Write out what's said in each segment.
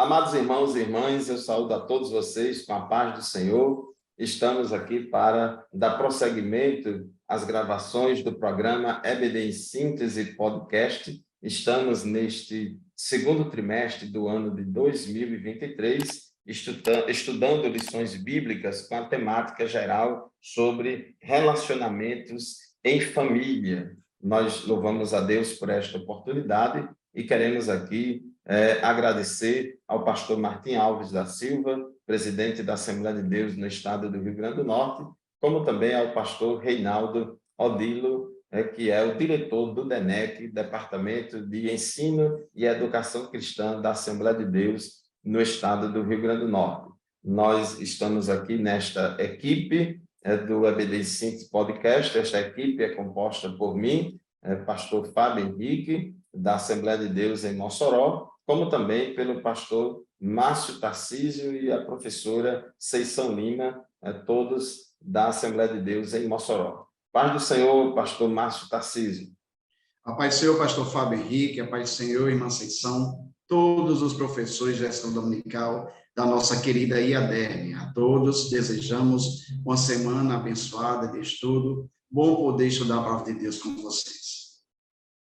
Amados irmãos e irmãs, eu saúdo a todos vocês com a paz do Senhor. Estamos aqui para dar prosseguimento às gravações do programa EBD em Síntese Podcast. Estamos neste segundo trimestre do ano de 2023, estudando lições bíblicas com a temática geral sobre relacionamentos em família. Nós louvamos a Deus por esta oportunidade e queremos aqui agradecer ao pastor Martim Alves da Silva, presidente da Assembleia de Deus no estado do Rio Grande do Norte, como também ao pastor Reinaldo Odilo, que é o diretor do DENEC, Departamento de Ensino e Educação Cristã da Assembleia de Deus no estado do Rio Grande do Norte. Nós estamos aqui nesta equipe do EBD Síntese Podcast. Esta equipe é composta por mim, pastor Fábio Henrique, da Assembleia de Deus em Mossoró, como também pelo pastor Márcio Tarcísio e a professora Seição Lima, todos da Assembleia de Deus em Mossoró. Paz do Senhor, pastor Márcio Tarcísio. A paz do Senhor, pastor Fábio Henrique, a paz do Senhor, irmã Seição, todos os professores de gestão dominical da nossa querida IADERN. A todos desejamos uma semana abençoada de estudo, bom poder estudar a palavra de Deus com vocês.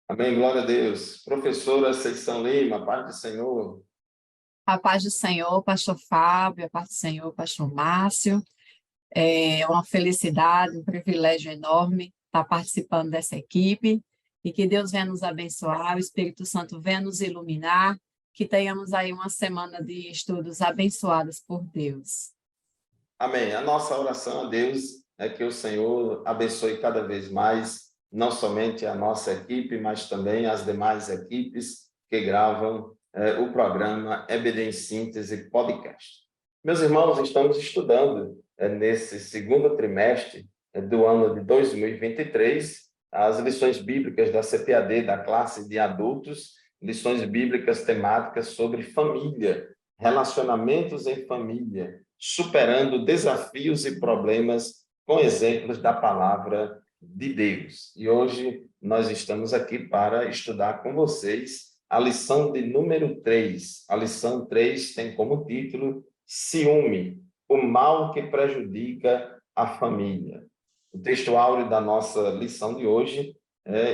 Amém, glória a Deus. Professora Seição Lima, paz do Senhor. A paz do Senhor, pastor Fábio, a paz do Senhor, pastor Márcio. É uma felicidade, um privilégio enorme estar participando dessa equipe e que Deus venha nos abençoar, o Espírito Santo venha nos iluminar, que tenhamos aí uma semana de estudos abençoados por Deus. Amém. A nossa oração a Deus é que o Senhor abençoe cada vez mais, não somente a nossa equipe, mas também as demais equipes que gravam o programa EBD em Síntese Podcast. Meus irmãos, estamos estudando nesse segundo trimestre do ano de 2023 as lições bíblicas da CPAD, da classe de adultos, lições bíblicas temáticas sobre família, relacionamentos em família, superando desafios e problemas com exemplos da palavra de Deus. E hoje nós estamos aqui para estudar com vocês a lição de número 3. A lição 3 tem como título Ciúme, o mal que prejudica a família. O texto áureo da nossa lição de hoje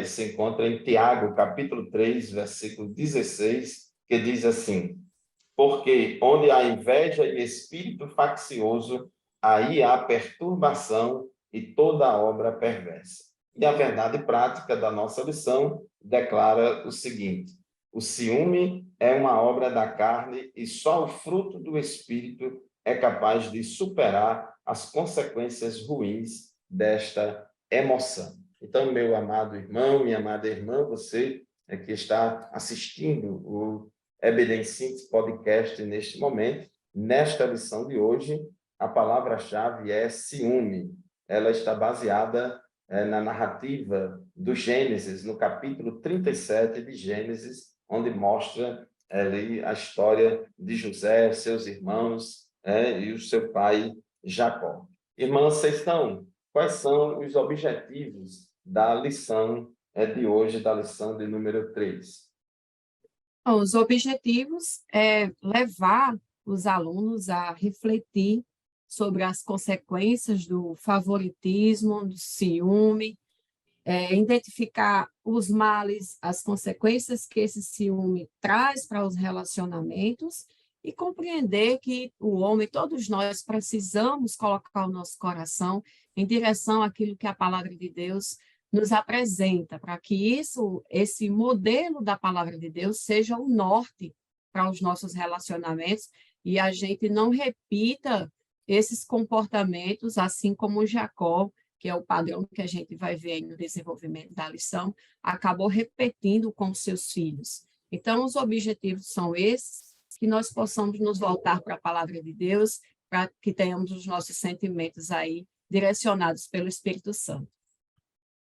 se encontra em Tiago, capítulo 3, versículo 16, que diz assim: porque onde há inveja e espírito faccioso, aí há perturbação e toda obra perversa. E a verdade prática da nossa lição declara o seguinte: o ciúme é uma obra da carne e só o fruto do Espírito é capaz de superar as consequências ruins desta emoção. Então, meu amado irmão, minha amada irmã, você que está assistindo o EBD em Síntese Podcast neste momento, nesta lição de hoje, a palavra-chave é ciúme. Ela está baseada na narrativa do Gênesis, no capítulo 37 de Gênesis, onde mostra ali a história de José, seus irmãos e o seu pai Jacó. Irmãs, quais são os objetivos da lição de hoje, da lição de número 3? Os objetivos é levar os alunos a refletir sobre as consequências do favoritismo, do ciúme, identificar os males, as consequências que esse ciúme traz para os relacionamentos e compreender que o homem, todos nós, precisamos colocar o nosso coração em direção àquilo que a palavra de Deus nos apresenta, para que esse modelo da palavra de Deus seja o norte para os nossos relacionamentos e a gente não repita esses comportamentos, assim como Jacó, que é o padrão que a gente vai ver aí no desenvolvimento da lição, acabou repetindo com seus filhos. Então, os objetivos são esses, que nós possamos nos voltar para a palavra de Deus, para que tenhamos os nossos sentimentos aí direcionados pelo Espírito Santo.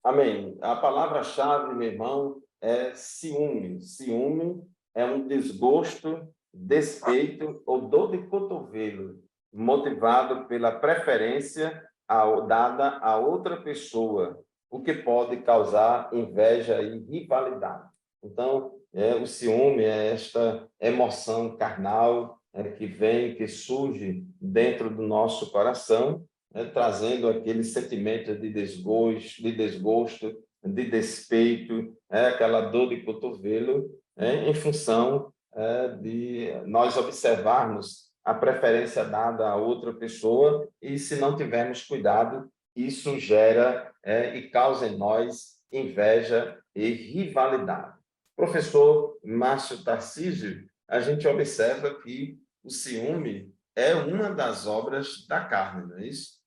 Amém. A palavra-chave, meu irmão, é ciúme. Ciúme é um desgosto, despeito ou dor de cotovelo, motivado pela preferência dada a outra pessoa, o que pode causar inveja e rivalidade. Então, o ciúme é esta emoção carnal que vem, que surge dentro do nosso coração, trazendo aquele sentimento de desgosto, de despeito, aquela dor de cotovelo, em função de nós observarmos a preferência dada a outra pessoa e, se não tivermos cuidado, isso gera e causa em nós inveja e rivalidade. Professor Márcio Tarcísio, a gente observa que o ciúme é uma das obras da carne, não é isso?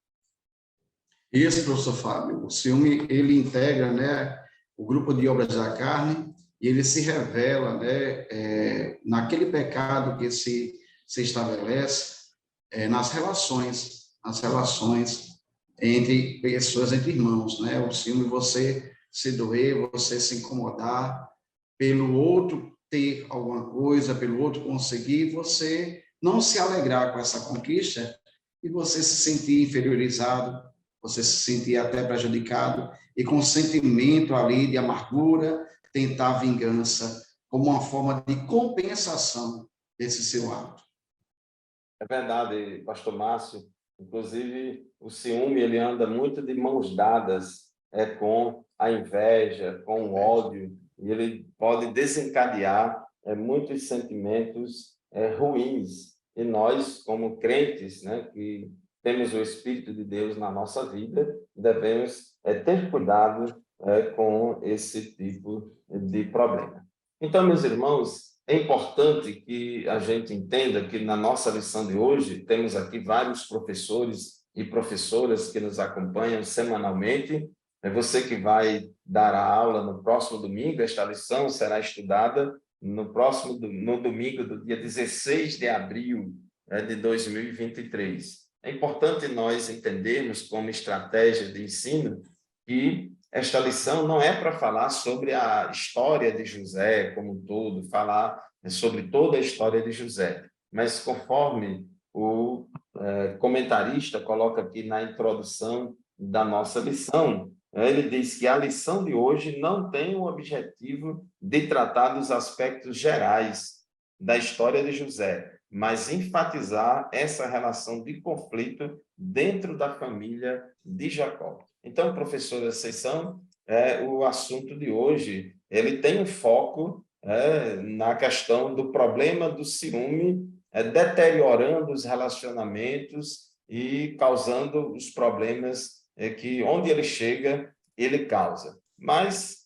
Isso, professor Fábio. O ciúme, ele integra, né, o grupo de obras da carne e ele se revela, né, naquele pecado que se estabelece nas relações entre pessoas, entre irmãos, né? O ciúme, você se doer, você se incomodar pelo outro ter alguma coisa, pelo outro conseguir, você não se alegrar com essa conquista e você se sentir inferiorizado, você se sentir até prejudicado e com sentimento ali de amargura, tentar vingança como uma forma de compensação desse seu ato. É verdade, pastor Márcio. Inclusive, o ciúme ele anda muito de mãos dadas com a inveja, com o ódio, e ele pode desencadear muitos sentimentos ruins. E nós, como crentes, né, que temos o Espírito de Deus na nossa vida, devemos ter cuidado com esse tipo de problema. Então, meus irmãos, é importante que a gente entenda que na nossa lição de hoje temos aqui vários professores e professoras que nos acompanham semanalmente. É você que vai dar a aula no próximo domingo. Esta lição será estudada no domingo do dia 16 de abril de 2023. É importante nós entendermos como estratégia de ensino que esta lição não é para falar sobre a história de José como um todo, falar sobre toda a história de José, mas conforme o comentarista coloca aqui na introdução da nossa lição, ele diz que a lição de hoje não tem o objetivo de tratar dos aspectos gerais da história de José, mas enfatizar essa relação de conflito dentro da família de Jacó. Então, professora Conceição, o assunto de hoje ele tem um foco na questão do problema do ciúme, deteriorando os relacionamentos e causando os problemas que, onde ele chega, ele causa. Mas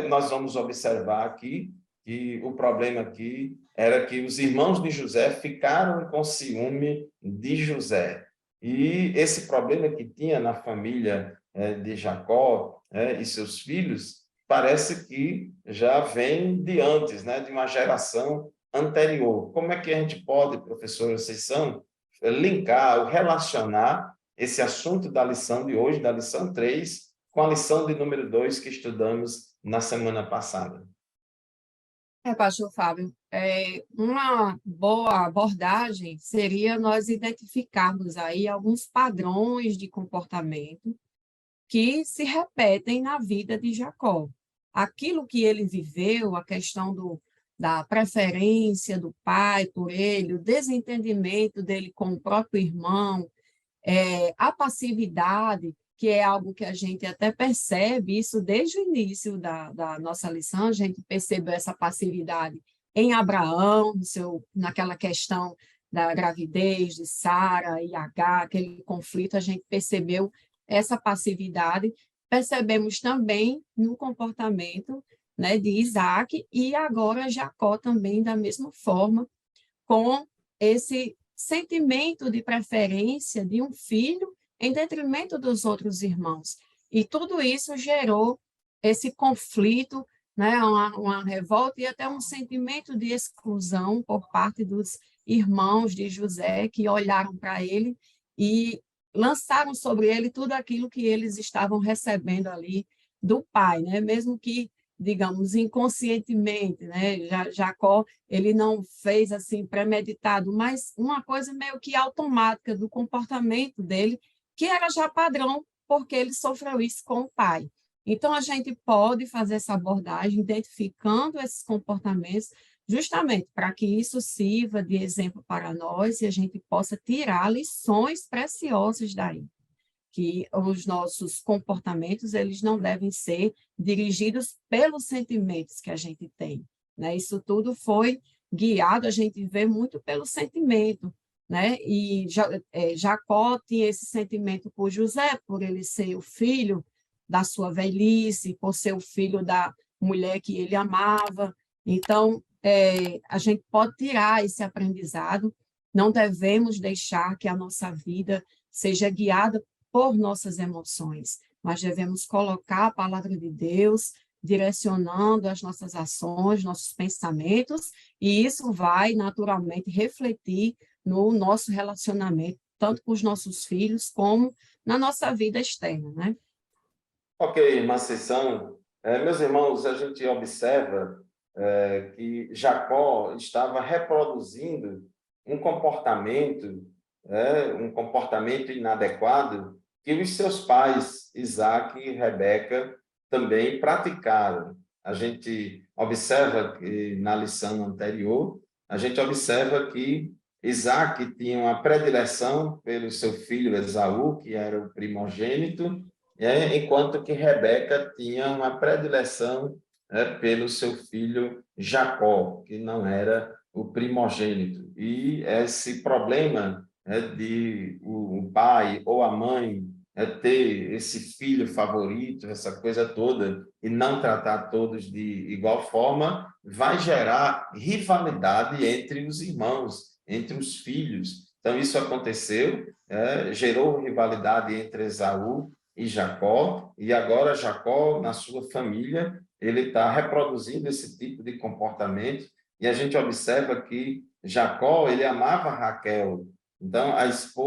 nós vamos observar aqui que o problema aqui era que os irmãos de José ficaram com ciúme de José. E esse problema que tinha na família de Jacó e seus filhos, parece que já vem de antes, né, de uma geração anterior. Como é que a gente pode, professora Conceição, linkar ou relacionar esse assunto da lição de hoje, da lição 3, com a lição de número 2 que estudamos na semana passada? Pastor Fábio, uma boa abordagem seria nós identificarmos aí alguns padrões de comportamento que se repetem na vida de Jacó. Aquilo que ele viveu, a questão da preferência do pai por ele, o desentendimento dele com o próprio irmão, a passividade, que é algo que a gente até percebe, isso desde o início da nossa lição, a gente percebeu essa passividade em Abraão, naquela questão da gravidez de Sara e Agar, aquele conflito, a gente percebeu essa passividade, percebemos também no comportamento, né, de Isaac e agora Jacó também da mesma forma, com esse sentimento de preferência de um filho em detrimento dos outros irmãos. E tudo isso gerou esse conflito, né, uma revolta e até um sentimento de exclusão por parte dos irmãos de José, que olharam para ele e lançaram sobre ele tudo aquilo que eles estavam recebendo ali do pai, né? Mesmo que, digamos, inconscientemente, né? Jacó, ele não fez assim premeditado, mas uma coisa meio que automática do comportamento dele, que era já padrão, porque ele sofreu isso com o pai. Então, a gente pode fazer essa abordagem identificando esses comportamentos, justamente para que isso sirva de exemplo para nós e a gente possa tirar lições preciosas daí, que os nossos comportamentos, eles não devem ser dirigidos pelos sentimentos que a gente tem, né? Isso tudo foi guiado, a gente vê muito pelo sentimento, né? E Jacó tinha esse sentimento por José, por ele ser o filho da sua velhice, por ser o filho da mulher que ele amava. Então, a gente pode tirar esse aprendizado, não devemos deixar que a nossa vida seja guiada por nossas emoções, mas devemos colocar a palavra de Deus direcionando as nossas ações, nossos pensamentos, e isso vai naturalmente refletir no nosso relacionamento, tanto com os nossos filhos como na nossa vida externa, né? Ok, Maceição. Meus irmãos, a gente observa que Jacó estava reproduzindo um comportamento inadequado que os seus pais, Isaac e Rebeca, também praticaram. A gente observa que na lição anterior, a gente observa que Isaac tinha uma predileção pelo seu filho Esaú, que era o primogênito, enquanto que Rebeca tinha uma predileção pelo seu filho Jacó, que não era o primogênito. E esse problema de o pai ou a mãe ter esse filho favorito, essa coisa toda, e não tratar todos de igual forma, vai gerar rivalidade entre os irmãos, entre os filhos. Então, isso aconteceu, gerou rivalidade entre Esaú e Jacó, e agora Jacó, na sua família, ele está reproduzindo esse tipo de comportamento, e a gente observa que Jacó, ele amava Raquel. Então,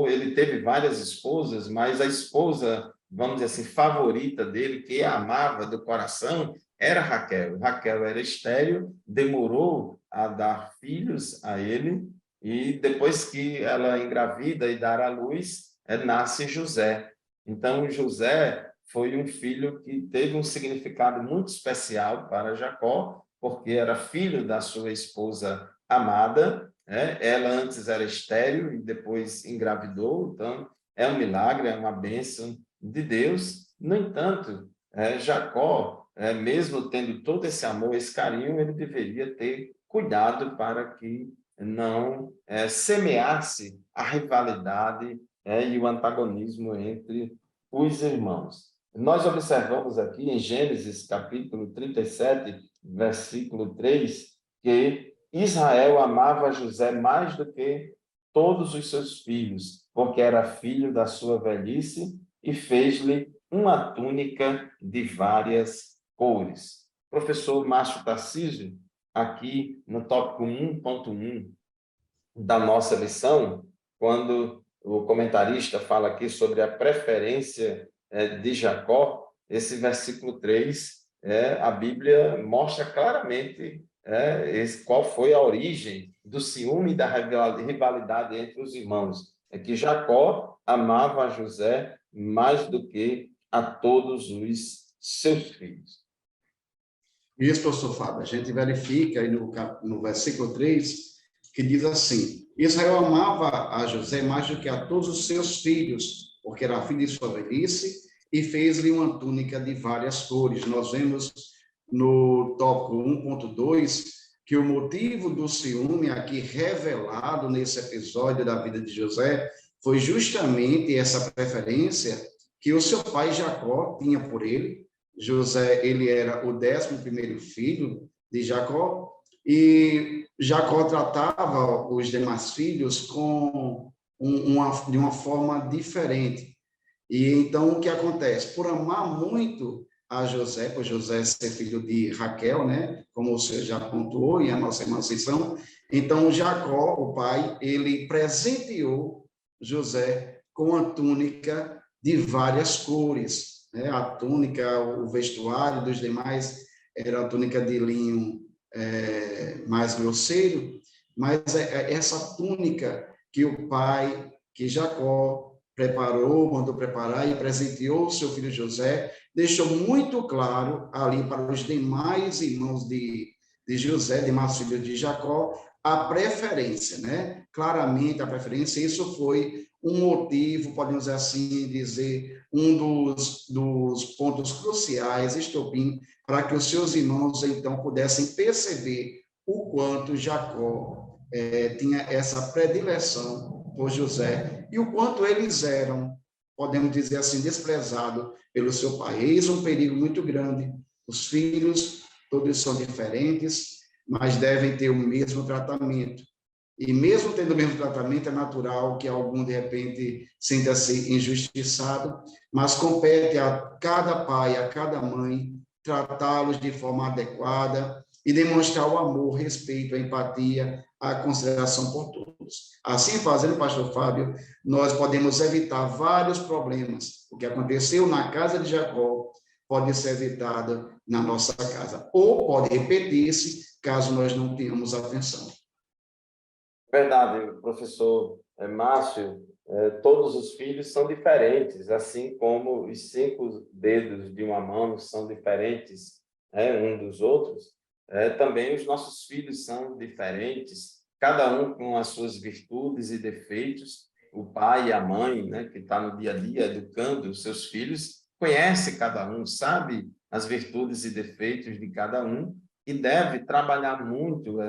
ele teve várias esposas, mas a esposa, vamos dizer assim, favorita dele, que amava do coração, era Raquel. Raquel era estéril, demorou a dar filhos a ele, e depois que ela engravida e dá à luz, nasce José. Então, José foi um filho que teve um significado muito especial para Jacó, porque era filho da sua esposa amada, ela antes era estéril e depois engravidou, então é um milagre, é uma bênção de Deus. No entanto, Jacó, mesmo tendo todo esse amor, esse carinho, ele deveria ter cuidado para que não semeasse a rivalidade e o antagonismo entre os irmãos. Nós observamos aqui em Gênesis, capítulo 37, versículo 3, que Israel amava José mais do que todos os seus filhos, porque era filho da sua velhice, e fez-lhe uma túnica de várias cores. Professor Márcio Tarcísio, aqui no tópico 1.1 da nossa lição, quando o comentarista fala aqui sobre a preferência de Jacó, esse versículo 3, a Bíblia mostra claramente qual foi a origem do ciúme e da rivalidade entre os irmãos. É que Jacó amava a José mais do que a todos os seus filhos. Isso, professor Fábio, a gente verifica aí no versículo 3, que diz assim: Israel amava a José mais do que a todos os seus filhos, porque era filho de sua velhice, e fez-lhe uma túnica de várias cores. Nós vemos no tópico 1.2 que o motivo do ciúme aqui revelado nesse episódio da vida de José foi justamente essa preferência que o seu pai Jacó tinha por ele. José, ele era o 11º filho de Jacó, e Jacó tratava os demais filhos de uma forma diferente. E então, o que acontece? Por amar muito a José, por José ser filho de Raquel, né? Como você já pontuou em a nossa emancipação, então Jacó, o pai, ele presenteou José com a túnica de várias cores, né? A túnica, o vestuário dos demais era a túnica de linho mais grosseiro, mas essa túnica que o pai, que Jacó mandou preparar e presenteou o seu filho José, deixou muito claro ali para os demais irmãos de José, demais filhos de Jacó, a preferência, né? Claramente a preferência, isso foi um motivo, podemos assim dizer, um dos pontos cruciais, estopim, para que os seus irmãos, então, pudessem perceber o quanto Jacó tinha essa predileção por José e o quanto eles eram, podemos dizer assim, desprezados pelo seu pai. Eis um perigo muito grande. Os filhos, todos são diferentes, mas devem ter o mesmo tratamento. E mesmo tendo o mesmo tratamento, é natural que algum, de repente, sinta-se injustiçado, mas compete a cada pai, a cada mãe, tratá-los de forma adequada e demonstrar o amor, o respeito, a empatia, a consideração por todos. Assim fazendo, pastor Fábio, nós podemos evitar vários problemas. O que aconteceu na casa de Jacó pode ser evitado na nossa casa, ou pode repetir-se caso nós não tenhamos atenção. Verdade, professor Márcio, todos os filhos são diferentes, assim como os 5 dedos de uma mão são diferentes, um dos outros, também os nossos filhos são diferentes, cada um com as suas virtudes e defeitos. O pai e a mãe, né, que está no dia a dia educando os seus filhos, conhece cada um, sabe as virtudes e defeitos de cada um e deve trabalhar muito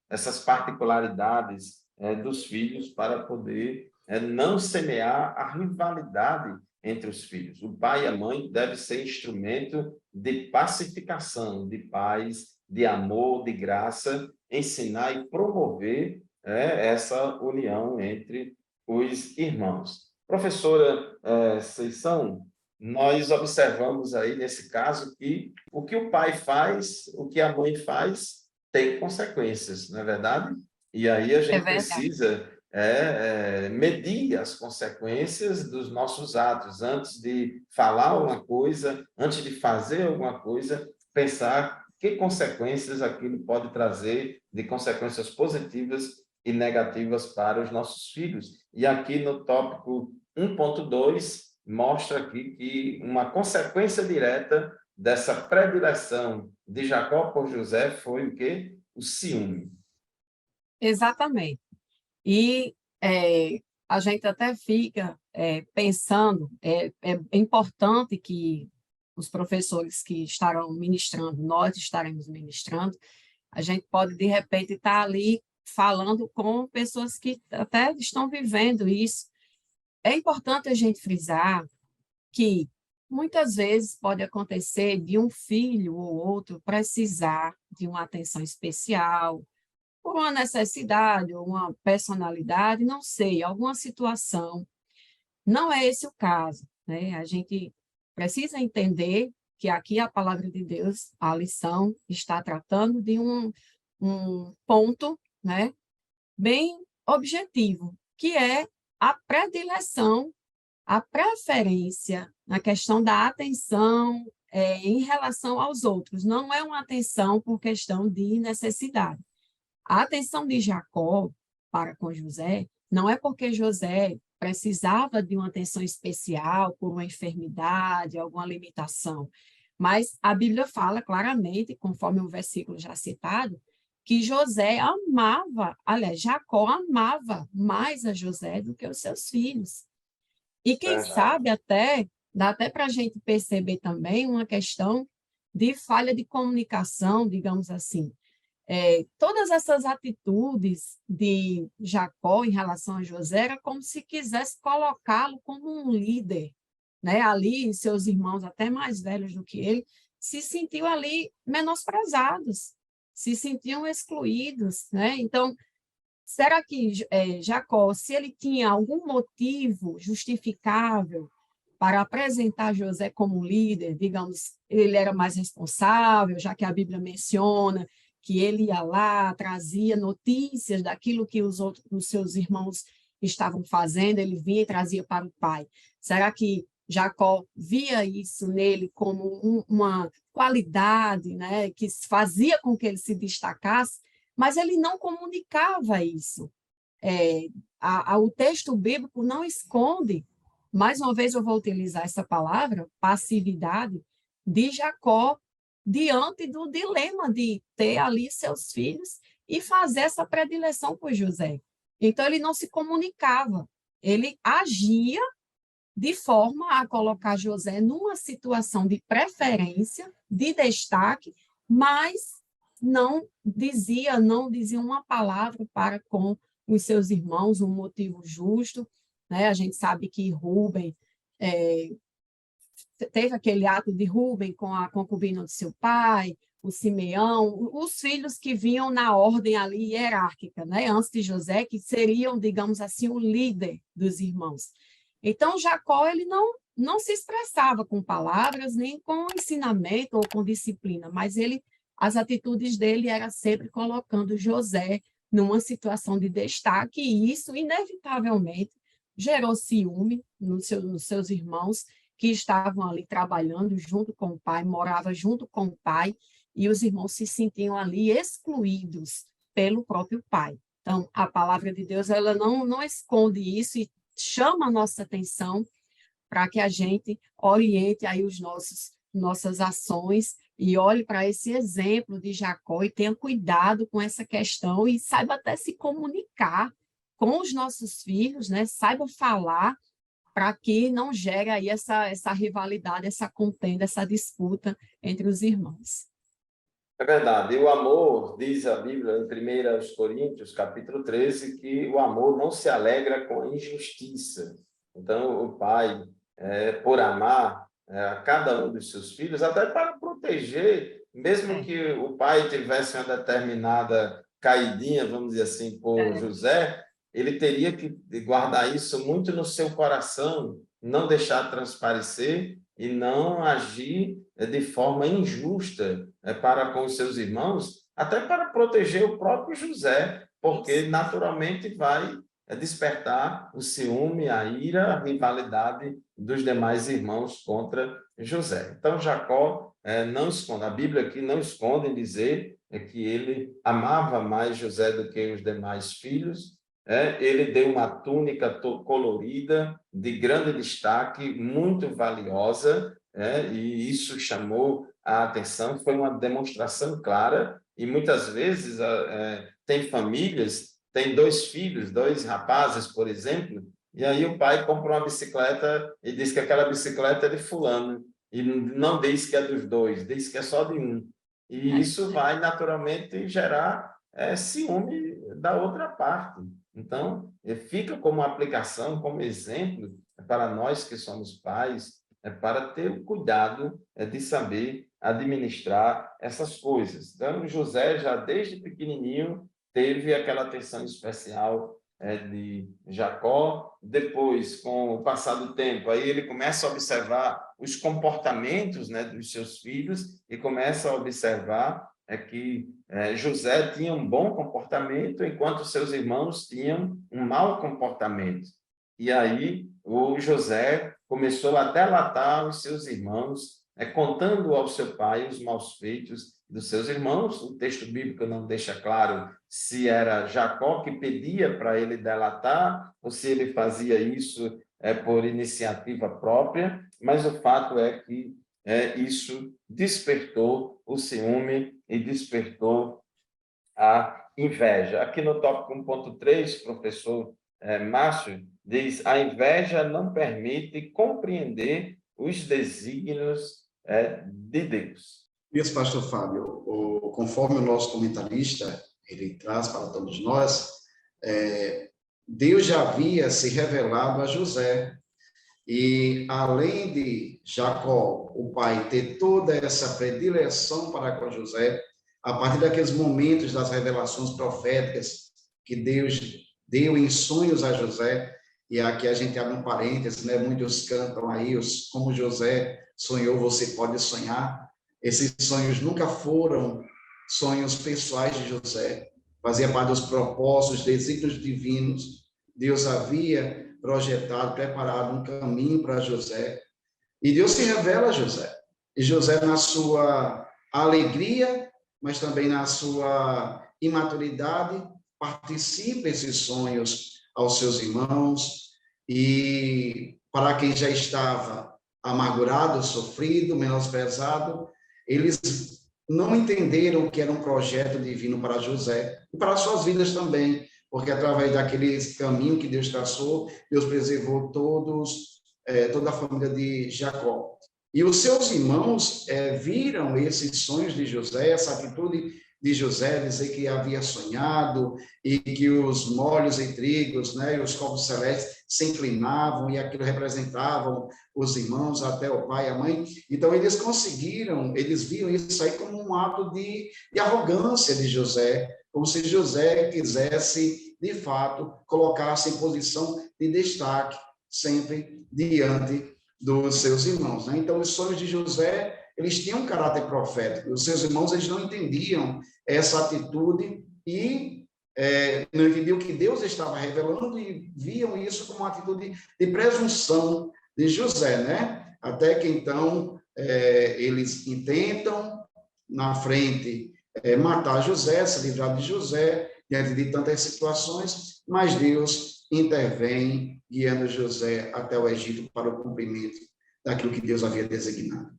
essas particularidades dos filhos para poder não semear a rivalidade entre os filhos. O pai e a mãe devem ser instrumento de pacificação, de paz, de amor, de graça, ensinar e promover essa união entre os irmãos. Professora Ceição, nós observamos aí, nesse caso, que o que o pai faz, o que a mãe faz, tem consequências, não é verdade? E aí a gente precisa medir as consequências dos nossos atos. Antes de falar alguma coisa, antes de fazer alguma coisa, pensar que consequências aquilo pode trazer, de consequências positivas e negativas para os nossos filhos. E aqui no tópico 1.2, mostra aqui que uma consequência direta dessa predileção de Jacó por José foi o quê? O ciúme. Exatamente. E a gente até fica pensando, é importante que os professores que estarão ministrando, nós estaremos ministrando, a gente pode, de repente, estar ali falando com pessoas que até estão vivendo isso. É importante a gente frisar que muitas vezes pode acontecer de um filho ou outro precisar de uma atenção especial, por uma necessidade ou uma personalidade, não sei, alguma situação. Não é esse o caso, né? A gente precisa entender que aqui a palavra de Deus, a lição, está tratando de um ponto, né, bem objetivo, que é a predileção, a preferência na questão da atenção em relação aos outros. Não é uma atenção por questão de necessidade. A atenção de Jacó para com José não é porque José precisava de uma atenção especial por uma enfermidade, alguma limitação, mas a Bíblia fala claramente, conforme o versículo já citado, que José amava, aliás, Jacó amava mais a José do que os seus filhos. E quem sabe até, dá até para a gente perceber também uma questão de falha de comunicação, digamos assim. Todas essas atitudes de Jacó em relação a José era como se quisesse colocá-lo como um líder, né? Ali, seus irmãos, até mais velhos do que ele, se sentiam ali menosprezados, se sentiam excluídos, né? Então, será que Jacó, se ele tinha algum motivo justificável para apresentar José como líder, digamos, ele era mais responsável, já que a Bíblia menciona que ele ia lá, trazia notícias daquilo que os seus irmãos estavam fazendo, ele vinha e trazia para o pai. Será que Jacó via isso nele como uma qualidade, né, que fazia com que ele se destacasse, mas ele não comunicava isso. O texto bíblico não esconde Mais uma vez eu vou utilizar essa palavra, passividade, de Jacó diante do dilema de ter ali seus filhos e fazer essa predileção por José. Então, ele não se comunicava, ele agia de forma a colocar José numa situação de preferência, de destaque, mas não dizia uma palavra para com os seus irmãos, um motivo justo, né? A gente sabe que Rúben teve aquele ato de Rúben com a concubina de seu pai, o Simeão, os filhos que vinham na ordem ali hierárquica, né? Antes de José, que seriam, digamos assim, o líder dos irmãos. Então, Jacó, ele não se expressava com palavras, nem com ensinamento ou com disciplina, mas as atitudes dele eram sempre colocando José numa situação de destaque, e isso, inevitavelmente, gerou ciúme nos seus irmãos, que estavam ali trabalhando junto com o pai, moravam junto com o pai, e os irmãos se sentiam ali excluídos pelo próprio pai. Então, a palavra de Deus, ela não esconde isso e chama a nossa atenção para que a gente oriente aí nossas ações e olhe para esse exemplo de Jacó e tenha cuidado com essa questão e saiba até se comunicar com os nossos filhos, né? Saiba falar para que não gere aí essa rivalidade, essa contenda, essa disputa entre os irmãos. É verdade. E o amor, diz a Bíblia em 1 Coríntios, capítulo 13, que o amor não se alegra com a injustiça. Então, o pai, por amar a cada um dos seus filhos, até para proteger, mesmo que o pai tivesse uma determinada caidinha, vamos dizer assim, por José, ele teria que guardar isso muito no seu coração, não deixar transparecer e não agir de forma injusta para com os seus irmãos, até para proteger o próprio José, porque naturalmente vai despertar o ciúme, a ira, a rivalidade dos demais irmãos contra José. Então, Jacó não esconde, a Bíblia aqui não esconde em dizer que ele amava mais José do que os demais filhos. Ele deu uma túnica colorida, de grande destaque, muito valiosa, e isso chamou a atenção, foi uma demonstração clara, e muitas vezes tem famílias, tem 2 filhos, 2 rapazes, por exemplo, e aí o pai compra uma bicicleta e diz que aquela bicicleta é de fulano, e não diz que é dos 2, diz que é só de um. E isso vai naturalmente gerar ciúme da outra parte. Então, fica como aplicação, como exemplo para nós que somos pais, para ter o cuidado de saber administrar essas coisas. Então, José, já desde pequenininho, teve aquela atenção especial de Jacó. Depois, com o passar do tempo, aí ele começa a observar os comportamentos, né, dos seus filhos e começa a observar que José tinha um bom comportamento, enquanto seus irmãos tinham um mau comportamento. E aí o José começou a delatar os seus irmãos, contando ao seu pai os maus feitos dos seus irmãos. O texto bíblico não deixa claro se era Jacó que pedia para ele delatar ou se ele fazia isso por iniciativa própria, mas o fato é que isso despertou o ciúme e despertou a inveja. Aqui no tópico 1.3, professor Márcio, diz: a inveja não permite compreender os desígnios de Deus. Isso, pastor Fábio, conforme o nosso comentarista, ele traz para todos nós, Deus já havia se revelado a José. E além de Jacó, o pai, ter toda essa predileção para com José, a partir daqueles momentos das revelações proféticas que Deus deu em sonhos a José, e aqui a gente abre um parênteses, né? Muitos cantam aí, como José sonhou, você pode sonhar. Esses sonhos nunca foram sonhos pessoais de José, fazia parte dos propósitos, desígnios divinos. Deus havia projetado, preparado um caminho para José. E Deus se revela a José. E José, na sua alegria, mas também na sua imaturidade, participa desses sonhos aos seus irmãos. E para quem já estava amargurado, sofrido, menosprezado. Eles não entenderam que era um projeto divino para José e para suas vidas também, porque através daquele caminho que Deus traçou, Deus preservou toda a família de Jacó. E os seus irmãos viram esses sonhos de José, essa atitude de José, dizer que havia sonhado e que os molhos e trigos, né, e os copos celestes se inclinavam e aquilo representavam os irmãos, até o pai e a mãe. Então, eles viam isso aí como um ato de arrogância de José, como se José quisesse, de fato, colocar-se em posição de destaque, sempre diante dos seus irmãos, né? Então, os sonhos de José, eles tinham um caráter profético. Os seus irmãos, eles não entendiam essa atitude e não entendiam que Deus estava revelando e viam isso como uma atitude de presunção de José, né? Até que, então, eles intentam, na frente, matar José, se livrar de José, diante de tantas situações, mas Deus intervém, guiando José até o Egito para o cumprimento daquilo que Deus havia designado.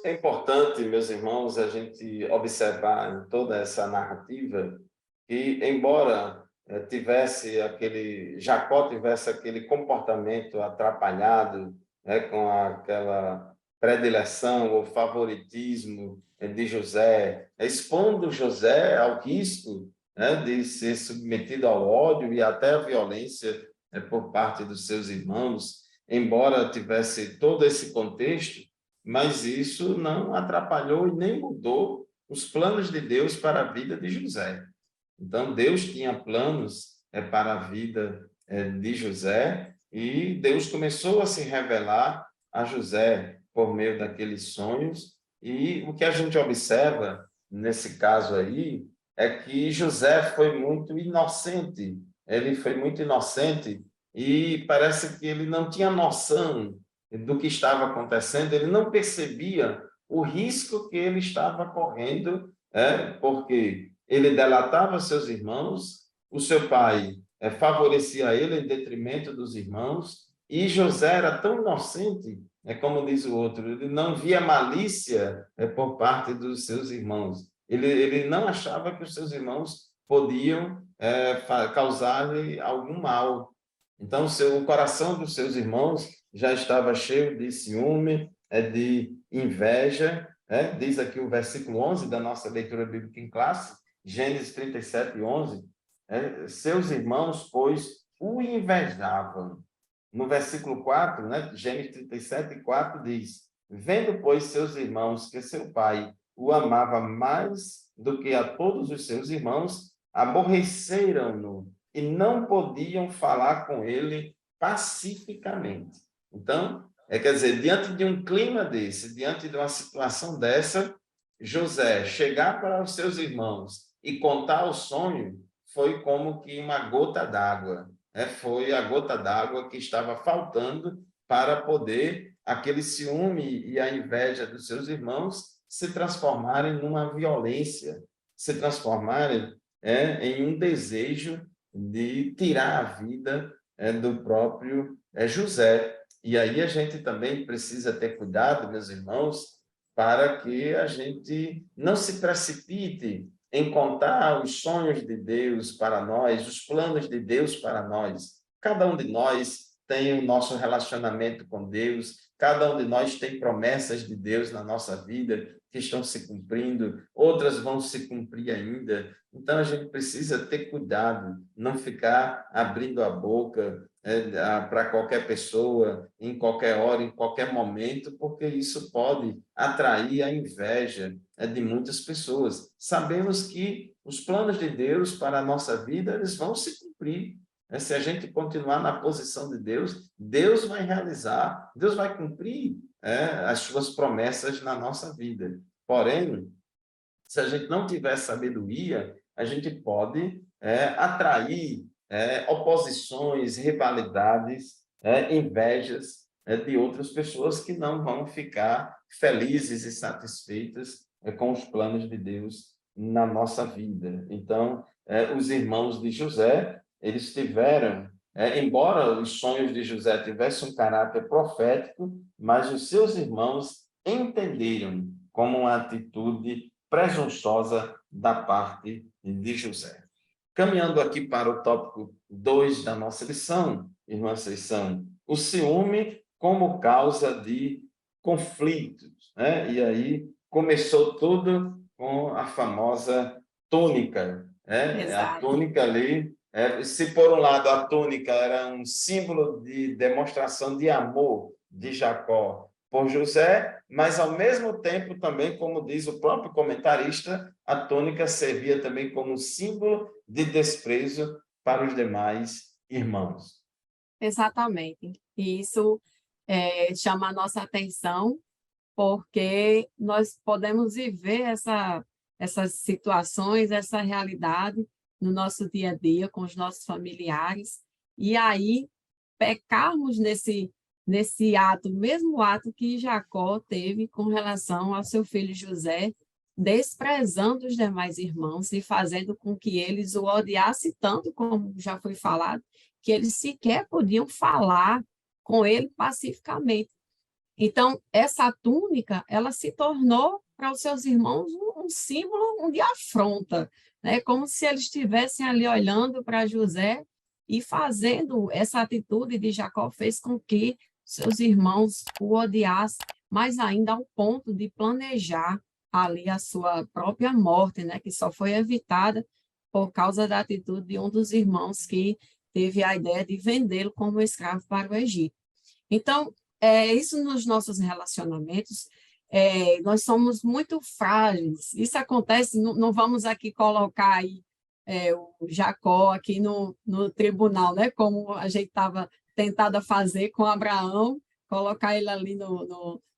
É importante, meus irmãos, a gente observar em toda essa narrativa que, embora Jacó tivesse aquele comportamento atrapalhado, com aquela predileção ou favoritismo de José, expondo José ao risco, de ser submetido ao ódio e até à violência por parte dos seus irmãos, embora tivesse todo esse contexto, mas isso não atrapalhou e nem mudou os planos de Deus para a vida de José. Então, Deus tinha planos para a vida de José e Deus começou a se revelar a José por meio daqueles sonhos. E o que a gente observa nesse caso aí é que José foi muito inocente. Ele foi muito inocente e parece que ele não tinha noção do que estava acontecendo, ele não percebia o risco que ele estava correndo, porque ele delatava seus irmãos, o seu pai favorecia ele em detrimento dos irmãos, e José era tão inocente, como diz o outro, ele não via malícia por parte dos seus irmãos. Ele não achava que os seus irmãos podiam causar-lhe algum mal. Então, o coração dos seus irmãos já estava cheio de ciúme, de inveja. Diz aqui o versículo 11 da nossa leitura bíblica em classe, Gênesis 37, 11. Seus irmãos, pois, o invejavam. No versículo 4, Gênesis 37, 4 diz: vendo, pois, seus irmãos que seu pai o amava mais do que a todos os seus irmãos, aborreceram-no e não podiam falar com ele pacificamente. Então, quer dizer, diante de um clima desse, diante de uma situação dessa, José chegar para os seus irmãos e contar o sonho foi como que uma gota d'água. Foi a gota d'água que estava faltando para poder aquele ciúme e a inveja dos seus irmãos se transformarem numa violência, se transformarem em um desejo de tirar a vida do próprio José. E aí a gente também precisa ter cuidado, meus irmãos, para que a gente não se precipite em contar os sonhos de Deus para nós, os planos de Deus para nós. Cada um de nós tem o nosso relacionamento com Deus, cada um de nós tem promessas de Deus na nossa vida que estão se cumprindo, outras vão se cumprir ainda. Então, a gente precisa ter cuidado, não ficar abrindo a boca para qualquer pessoa, em qualquer hora, em qualquer momento, porque isso pode atrair a inveja de muitas pessoas. Sabemos que os planos de Deus para a nossa vida, eles vão se cumprir. Se a gente continuar na posição de Deus, Deus vai realizar, Deus vai cumprir as suas promessas na nossa vida. Porém, se a gente não tiver sabedoria, a gente pode atrair oposições, rivalidades, invejas de outras pessoas que não vão ficar felizes e satisfeitas com os planos de Deus na nossa vida. Então, os irmãos de José, eles tiveram embora os sonhos de José tivessem um caráter profético, mas os seus irmãos entenderam como uma atitude presunçosa da parte de José. Caminhando aqui para o tópico 2 da nossa lição, irmã Conceição, o ciúme como causa de conflitos, né? E aí começou tudo com a famosa túnica, né? A Exato. túnica ali, se por um lado a túnica era um símbolo de demonstração de amor de Jacó por José, mas ao mesmo tempo também, como diz o próprio comentarista, a túnica servia também como símbolo de desprezo para os demais irmãos. Exatamente. E isso chama a nossa atenção, porque nós podemos viver essas situações, essa realidade no nosso dia a dia, com os nossos familiares, e aí pecarmos nesse ato, mesmo ato que Jacó teve com relação ao seu filho José, desprezando os demais irmãos e fazendo com que eles o odiassem tanto, como já foi falado, que eles sequer podiam falar com ele pacificamente. Então, essa túnica, ela se tornou para os seus irmãos um símbolo de afronta, né? Como se eles estivessem ali olhando para José e fazendo essa atitude de Jacó fez com que seus irmãos o odiassem, mas ainda ao ponto de planejar ali a sua própria morte, né? Que só foi evitada por causa da atitude de um dos irmãos que teve a ideia de vendê-lo como escravo para o Egito. Então, isso nos nossos relacionamentos, nós somos muito frágeis. Isso acontece, não vamos aqui colocar aí, o Jacó aqui no tribunal, né? Como a gente estava tentado a fazer com Abraão, colocar ele ali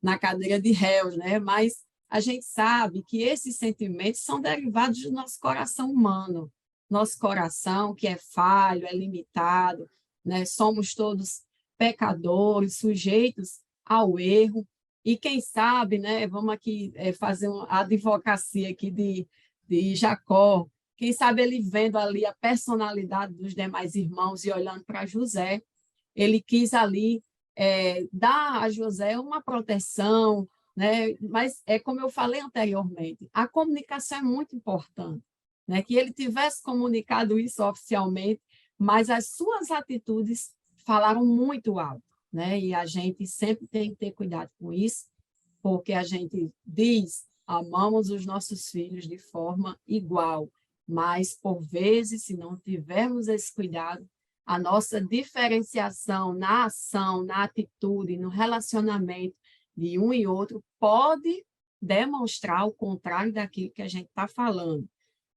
na cadeira de réus, né? Mas a gente sabe que esses sentimentos são derivados do nosso coração humano, nosso coração que é falho, é limitado, né? Somos todos pecadores, sujeitos ao erro, e quem sabe, né, vamos aqui fazer uma advocacia aqui de Jacó, quem sabe ele vendo ali a personalidade dos demais irmãos e olhando para José, ele quis ali dar a José uma proteção, né? Mas é como eu falei anteriormente, a comunicação é muito importante, né? Que ele tivesse comunicado isso oficialmente, mas as suas atitudes falaram muito alto, né? E a gente sempre tem que ter cuidado com isso, porque a gente diz, amamos os nossos filhos de forma igual, mas, por vezes, se não tivermos esse cuidado, a nossa diferenciação na ação, na atitude, no relacionamento de um e outro pode demonstrar o contrário daquilo que a gente está falando.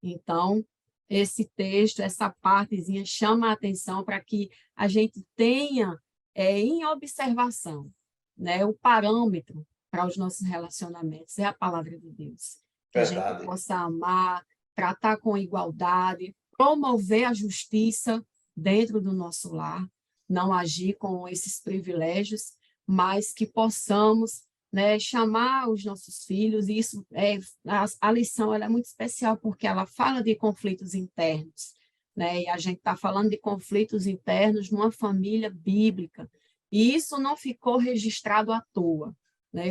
Então, esse texto, essa partezinha chama a atenção para que a gente tenha em observação, né, o parâmetro para os nossos relacionamentos, é a palavra de Deus. Que a gente Verdade. possa amar, tratar com igualdade, promover a justiça dentro do nosso lar, não agir com esses privilégios, mas que possamos, né, chamar os nossos filhos, e isso a lição ela é muito especial, porque ela fala de conflitos internos, né, e a gente está falando de conflitos internos numa família bíblica, e isso não ficou registrado à toa, né,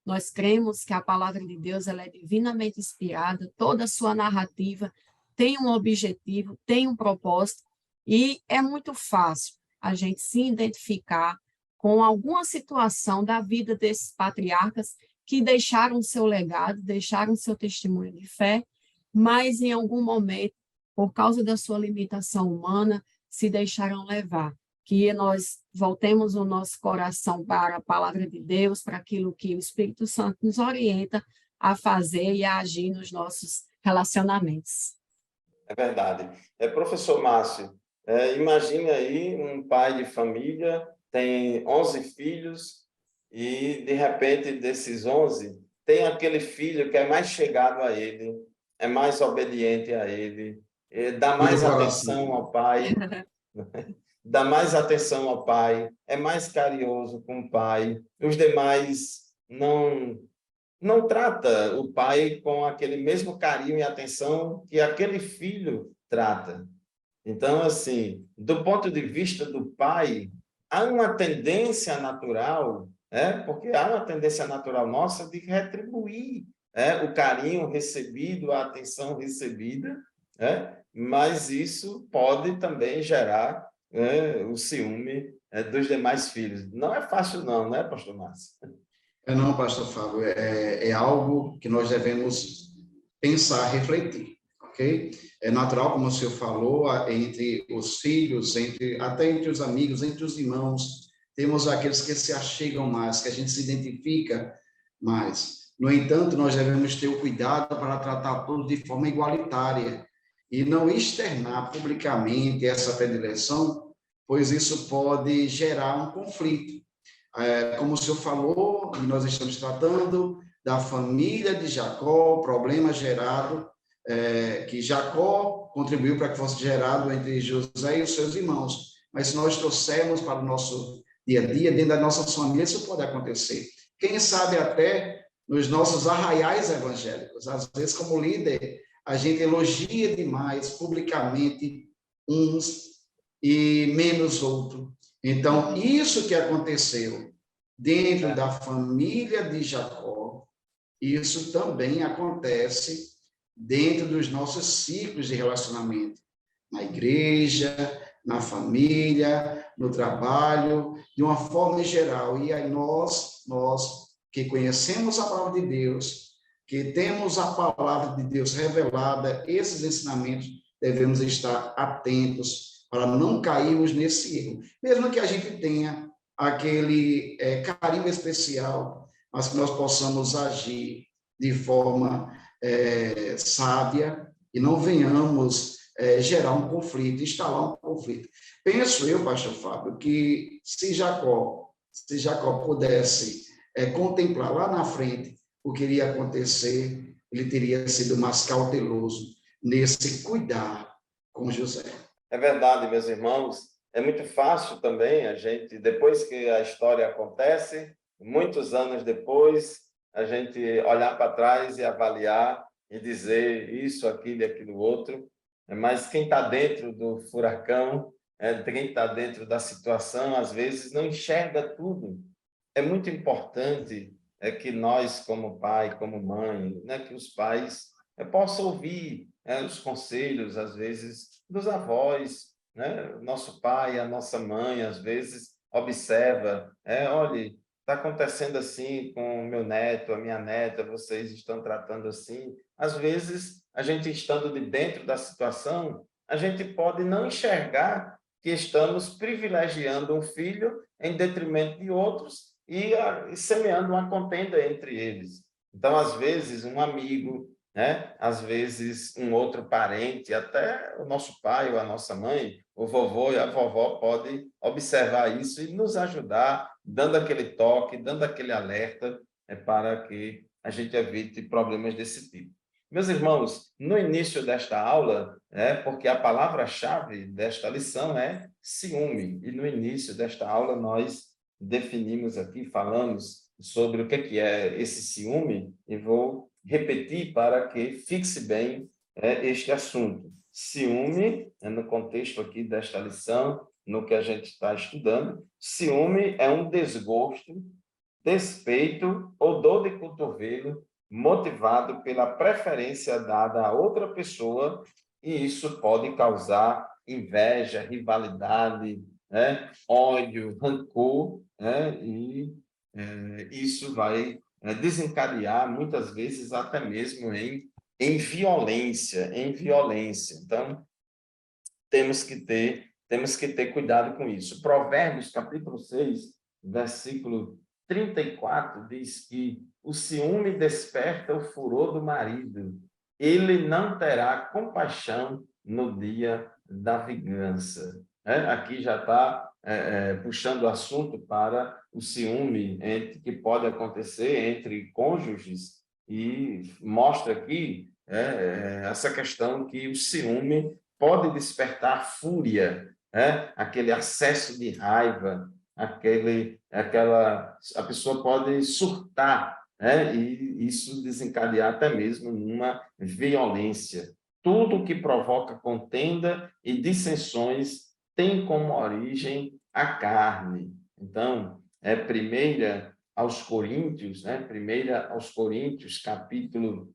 nós cremos que a palavra de Deus ela é divinamente inspirada, toda a sua narrativa tem um objetivo, tem um propósito, e é muito fácil a gente se identificar com alguma situação da vida desses patriarcas que deixaram seu legado, deixaram seu testemunho de fé, mas em algum momento, por causa da sua limitação humana, se deixaram levar. Que nós voltemos o nosso coração para a palavra de Deus, para aquilo que o Espírito Santo nos orienta a fazer e a agir nos nossos relacionamentos. É verdade. Professor Márcio, imagine aí um pai de família, tem 11 filhos e, de repente, desses 11, tem aquele filho que é mais chegado a ele, é mais obediente a ele, dá mais atenção ao pai, dá mais atenção ao pai, é mais carinhoso com o pai. Os demais não trata o pai com aquele mesmo carinho e atenção que aquele filho trata. Então, assim, do ponto de vista do pai, há uma tendência natural, porque há uma tendência natural nossa de retribuir o carinho recebido, a atenção recebida, mas isso pode também gerar o ciúme dos demais filhos. Não é fácil não, né, pastor Márcio? Não, pastor Fábio, é algo que nós devemos pensar, refletir, ok? É natural, como o senhor falou, entre os filhos, até entre os amigos, entre os irmãos, temos aqueles que se achegam mais, que a gente se identifica mais. No entanto, nós devemos ter o cuidado para tratar todos de forma igualitária e não externar publicamente essa predileção, pois isso pode gerar um conflito. Como o senhor falou, e nós estamos tratando da família de Jacó, problema gerado, que Jacó contribuiu para que fosse gerado entre José e os seus irmãos. Mas se nós trouxermos para o nosso dia a dia, dentro da nossa família, isso pode acontecer. Quem sabe até nos nossos arraiais evangélicos. Às vezes, como líder, a gente elogia demais publicamente uns e menos outros. Então, isso que aconteceu dentro da família de Jacó, isso também acontece dentro dos nossos ciclos de relacionamento, na igreja, na família, no trabalho, de uma forma geral. E aí nós que conhecemos a palavra de Deus, que temos a palavra de Deus revelada, esses ensinamentos, devemos estar atentos para não cairmos nesse erro. Mesmo que a gente tenha aquele carinho especial, mas que nós possamos agir de forma sábia e não venhamos gerar um conflito, instalar um conflito. Penso eu, pastor Fábio, que se Jacó pudesse contemplar lá na frente o que iria acontecer, ele teria sido mais cauteloso nesse cuidar com José. É verdade, meus irmãos. É muito fácil também a gente, depois que a história acontece, muitos anos depois, a gente olhar para trás e avaliar e dizer isso, aquilo e aquilo outro. Mas quem está dentro do furacão, quem está dentro da situação, às vezes não enxerga tudo. É muito importante que nós, como pai, como mãe, que os pais possam ouvir os conselhos, às vezes, dos avós, Nosso pai, a nossa mãe, às vezes, observa, olha, está acontecendo assim com o meu neto, a minha neta, vocês estão tratando assim. Às vezes, a gente estando de dentro da situação, a gente pode não enxergar que estamos privilegiando um filho em detrimento de outros e semeando uma contenda entre eles. Então, às vezes, um amigo, às vezes, um outro parente, até o nosso pai ou a nossa mãe, o vovô e a vovó podem observar isso e nos ajudar, dando aquele toque, dando aquele alerta, para que a gente evite problemas desse tipo. Meus irmãos, no início desta aula, porque a palavra-chave desta lição é ciúme, e no início desta aula nós definimos aqui, falamos sobre o que é esse ciúme, e vou repetir para que fixe bem este assunto. Ciúme, no contexto aqui desta lição, no que a gente está estudando, ciúme é um desgosto, despeito ou dor de cotovelo motivado pela preferência dada a outra pessoa, e isso pode causar inveja, rivalidade, ódio, rancor, e isso vai desencadear, muitas vezes, até mesmo em violência, Então, temos que ter cuidado com isso. Provérbios, capítulo 6, versículo 34, diz que o ciúme desperta o furor do marido. Ele não terá compaixão no dia da vingança. Aqui já está puxando o assunto para o ciúme que pode acontecer entre cônjuges, e mostra aqui essa questão que o ciúme pode despertar fúria, aquele acesso de raiva, a pessoa pode surtar, e isso desencadear até mesmo numa violência. Tudo que provoca contenda e dissensões tem como origem a carne. Então, primeira aos Coríntios, primeira aos Coríntios, capítulo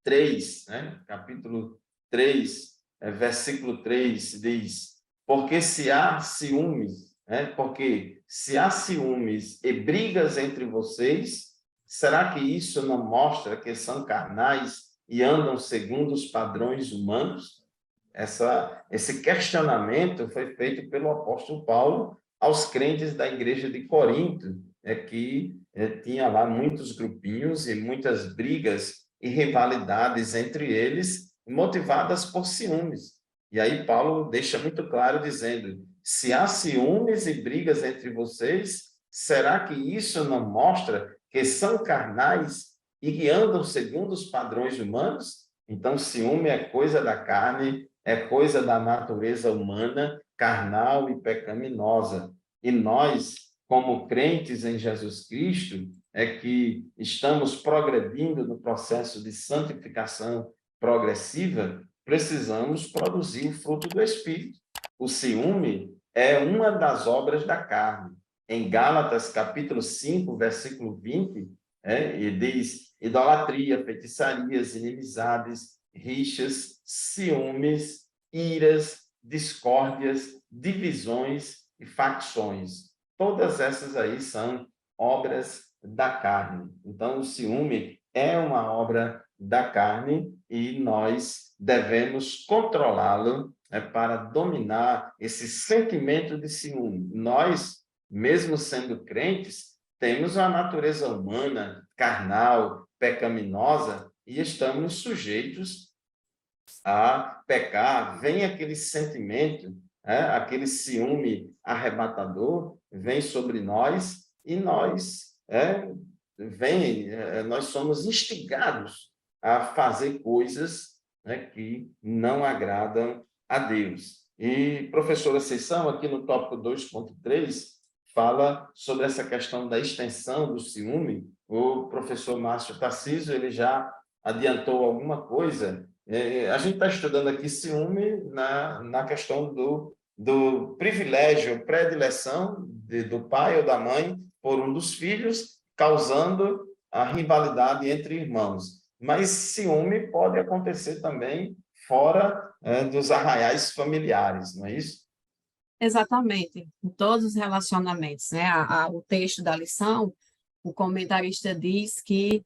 3, capítulo 3, versículo 3, diz: porque se há ciúmes, porque se há ciúmes e brigas entre vocês, será que isso não mostra que são carnais e andam segundo os padrões humanos? Esse questionamento foi feito pelo apóstolo Paulo aos crentes da igreja de Corinto, que tinha lá muitos grupinhos e muitas brigas e rivalidades entre eles, motivadas por ciúmes. E aí Paulo deixa muito claro dizendo: se há ciúmes e brigas entre vocês, será que isso não mostra que são carnais e que andam segundo os padrões humanos? Então, ciúme é coisa da carne, é coisa da natureza humana, carnal e pecaminosa. E nós, como crentes em Jesus Cristo, que estamos progredindo no processo de santificação progressiva, precisamos produzir o fruto do Espírito. O ciúme é uma das obras da carne. Em Gálatas, capítulo 5, versículo 20, e diz: idolatria, feitiçarias, inimizades, rixas, ciúmes, iras, discórdias, divisões e facções. Todas essas aí são obras da carne. Então, o ciúme é uma obra da carne e nós devemos controlá-lo para dominar esse sentimento de ciúme. Nós, mesmo sendo crentes, temos a natureza humana, carnal, pecaminosa, e estamos sujeitos a pecar. Vem aquele sentimento, aquele ciúme arrebatador, vem sobre nós, e nós somos instigados a fazer coisas que não agradam a Deus. E, professora Conceição, aqui no tópico 2.3, fala sobre essa questão da extensão do ciúme. O professor Márcio Tarcísio, ele já adiantou alguma coisa. A gente está estudando aqui ciúme na questão do privilégio, predileção do pai ou da mãe por um dos filhos, causando a rivalidade entre irmãos. Mas ciúme pode acontecer também fora dos arraiais familiares, não é isso? Exatamente, em todos os relacionamentos, né? O texto da lição, o comentarista diz que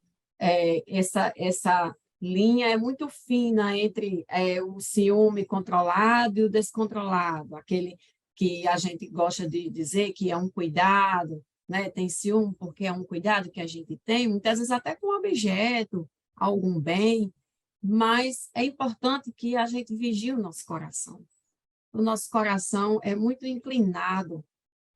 essa linha é muito fina entre o ciúme controlado e o descontrolado, aquele que a gente gosta de dizer que é um cuidado, né? Tem ciúme porque é um cuidado que a gente tem, muitas vezes até com um objeto, algum bem, mas é importante que a gente vigie o nosso coração. O nosso coração é muito inclinado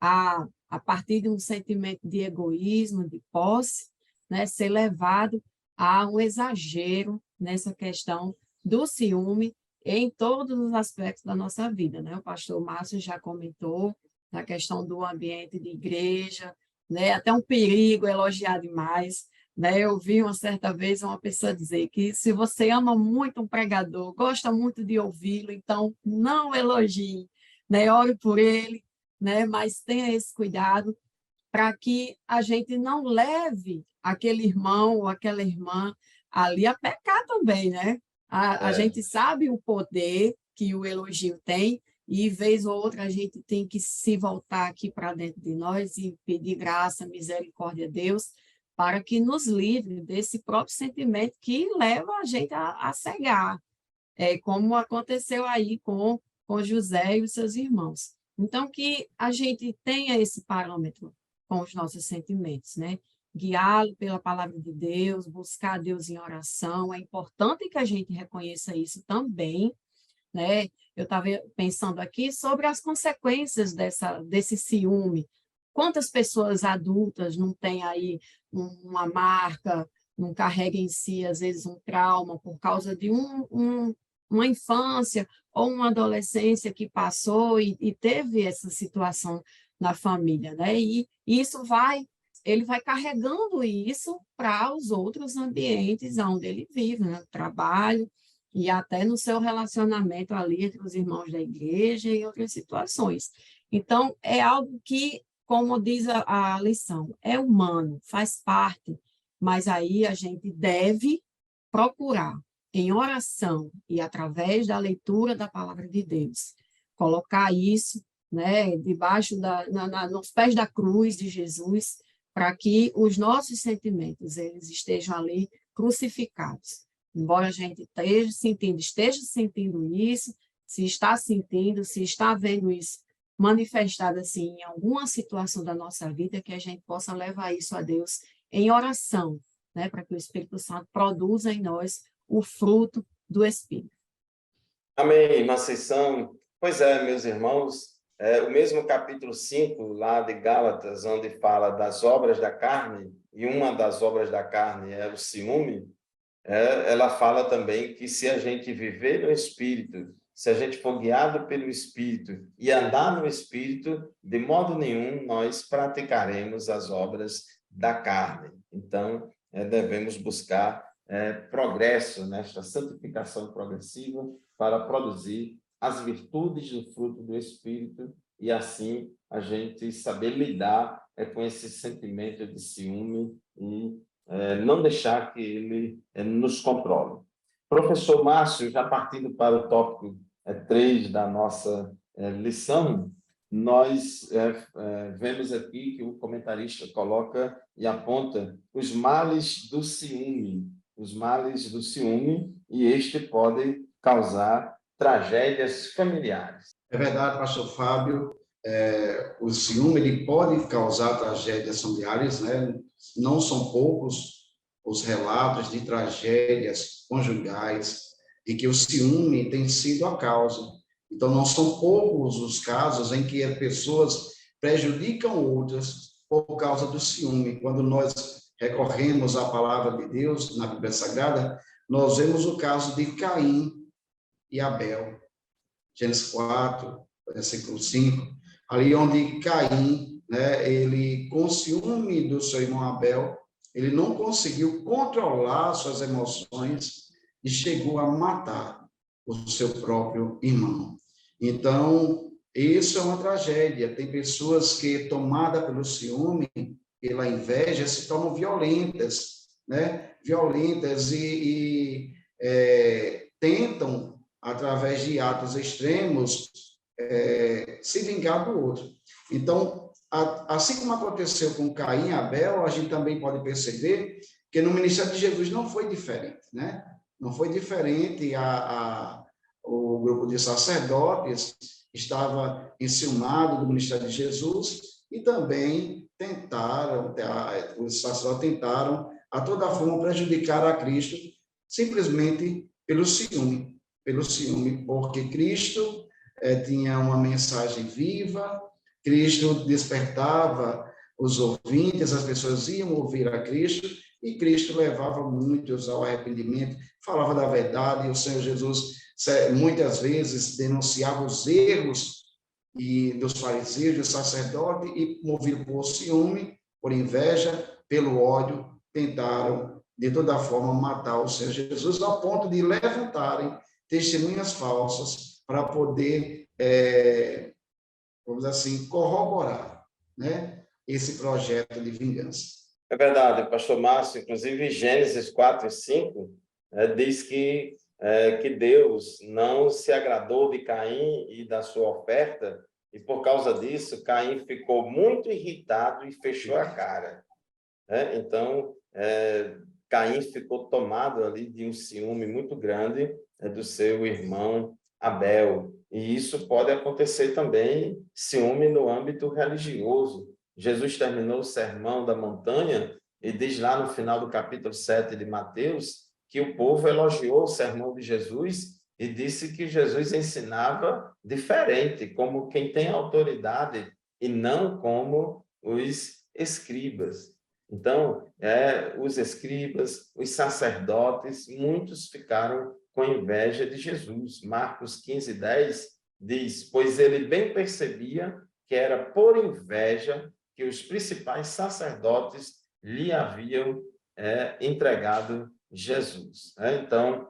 a partir de um sentimento de egoísmo, de posse, né, ser levado a um exagero nessa questão do ciúme em todos os aspectos da nossa vida, né? O pastor Márcio já comentou na questão do ambiente de igreja, né? Até um perigo elogiar demais, né? Eu vi uma certa vez uma pessoa dizer que se você ama muito um pregador, gosta muito de ouvi-lo, então não elogie, né? Ore por ele, né? Mas tenha esse cuidado para que a gente não leve aquele irmão ou aquela irmã ali a pecar também, né? A gente sabe o poder que o elogio tem, e vez ou outra a gente tem que se voltar aqui para dentro de nós e pedir graça, misericórdia a Deus, para que nos livre desse próprio sentimento que leva a gente a cegar, como aconteceu aí com José e os seus irmãos. Então, que a gente tenha esse parâmetro com os nossos sentimentos, né? Guiá-lo pela palavra de Deus, buscar Deus em oração. É importante que a gente reconheça isso também, né? Eu estava pensando aqui sobre as consequências desse ciúme. Quantas pessoas adultas não têm aí uma marca, não carregam em si, às vezes, um trauma por causa de uma infância ou uma adolescência que passou e teve essa situação na família, né? E isso ele vai carregando isso para os outros ambientes onde ele vive, né? No trabalho, e até no seu relacionamento ali entre os irmãos da igreja e outras situações. Então, é algo que, como diz a lição, é humano, faz parte, mas aí a gente deve procurar, em oração e através da leitura da palavra de Deus, colocar isso, né, debaixo nos pés da cruz de Jesus, para que os nossos sentimentos eles estejam ali crucificados. Embora a gente esteja sentindo isso, se está vendo isso manifestado assim em alguma situação da nossa vida, que a gente possa levar isso a Deus em oração, né, para que o Espírito Santo produza em nós o fruto do Espírito. Amém, irmã Conceição. Pois é, meus irmãos, o mesmo capítulo 5, lá de Gálatas, onde fala das obras da carne, e uma das obras da carne é o ciúme, ela fala também que se a gente viver no Espírito, se a gente for guiado pelo Espírito e andar no Espírito, de modo nenhum nós praticaremos as obras da carne. Então, devemos buscar progresso nesta santificação progressiva para produzir as virtudes do fruto do Espírito e, assim, a gente saber lidar com esse sentimento de ciúme e não deixar que ele nos controle. Professor Márcio, já partindo para o tópico 3 da nossa lição, nós vemos aqui que o comentarista coloca e aponta os males do ciúme, e este pode causar tragédias familiares. É verdade, pastor Fábio, o ciúme ele pode causar tragédias familiares, né? Não são poucos os relatos de tragédias conjugais e que o ciúme tem sido a causa. Então, não são poucos os casos em que as pessoas prejudicam outras por causa do ciúme. Quando nós recorremos à palavra de Deus na Bíblia Sagrada, nós vemos o caso de Caim e Abel. Gênesis 4, versículo 5, ali onde Caim, né, ele, com ciúme do seu irmão Abel, ele não conseguiu controlar suas emoções e chegou a matar o seu próprio irmão. Então, isso é uma tragédia. Tem pessoas que, tomadas pelo ciúme, pela inveja, se tornam violentas, né? Violentas e tentam, através de atos extremos, se vingar do outro. Então, assim como aconteceu com Caim e Abel, a gente também pode perceber que no ministério de Jesus não foi diferente, né? Não foi diferente. O grupo de sacerdotes estava enciumado do ministério de Jesus e também os sacerdotes tentaram, a toda forma, prejudicar a Cristo, simplesmente pelo ciúme, porque Cristo tinha uma mensagem viva, Cristo despertava os ouvintes, as pessoas iam ouvir a Cristo, e Cristo levava muitos ao arrependimento, falava da verdade, e o Senhor Jesus muitas vezes denunciava os erros dos fariseus, do sacerdote, e movido por ciúme, por inveja, pelo ódio, tentaram de toda forma matar o Senhor Jesus, ao ponto de levantarem testemunhas falsas para poder, vamos dizer assim, corroborar, né, esse projeto de vingança. É verdade, pastor Márcio. Inclusive, Gênesis 4 e 5 diz que Deus não se agradou de Caim e da sua oferta, e por causa disso, Caim ficou muito irritado e fechou a cara. Então, Caim ficou tomado ali de um ciúme muito grande do seu irmão Abel. E isso pode acontecer também, ciúme no âmbito religioso. Jesus terminou o Sermão da Montanha e diz lá no final do capítulo 7 de Mateus que o povo elogiou o sermão de Jesus e disse que Jesus ensinava diferente, como quem tem autoridade e não como os escribas. Então, os escribas, os sacerdotes, muitos ficaram com inveja de Jesus. Marcos 15:10 diz: pois ele bem percebia que era por inveja que os principais sacerdotes lhe haviam entregado Jesus. Então,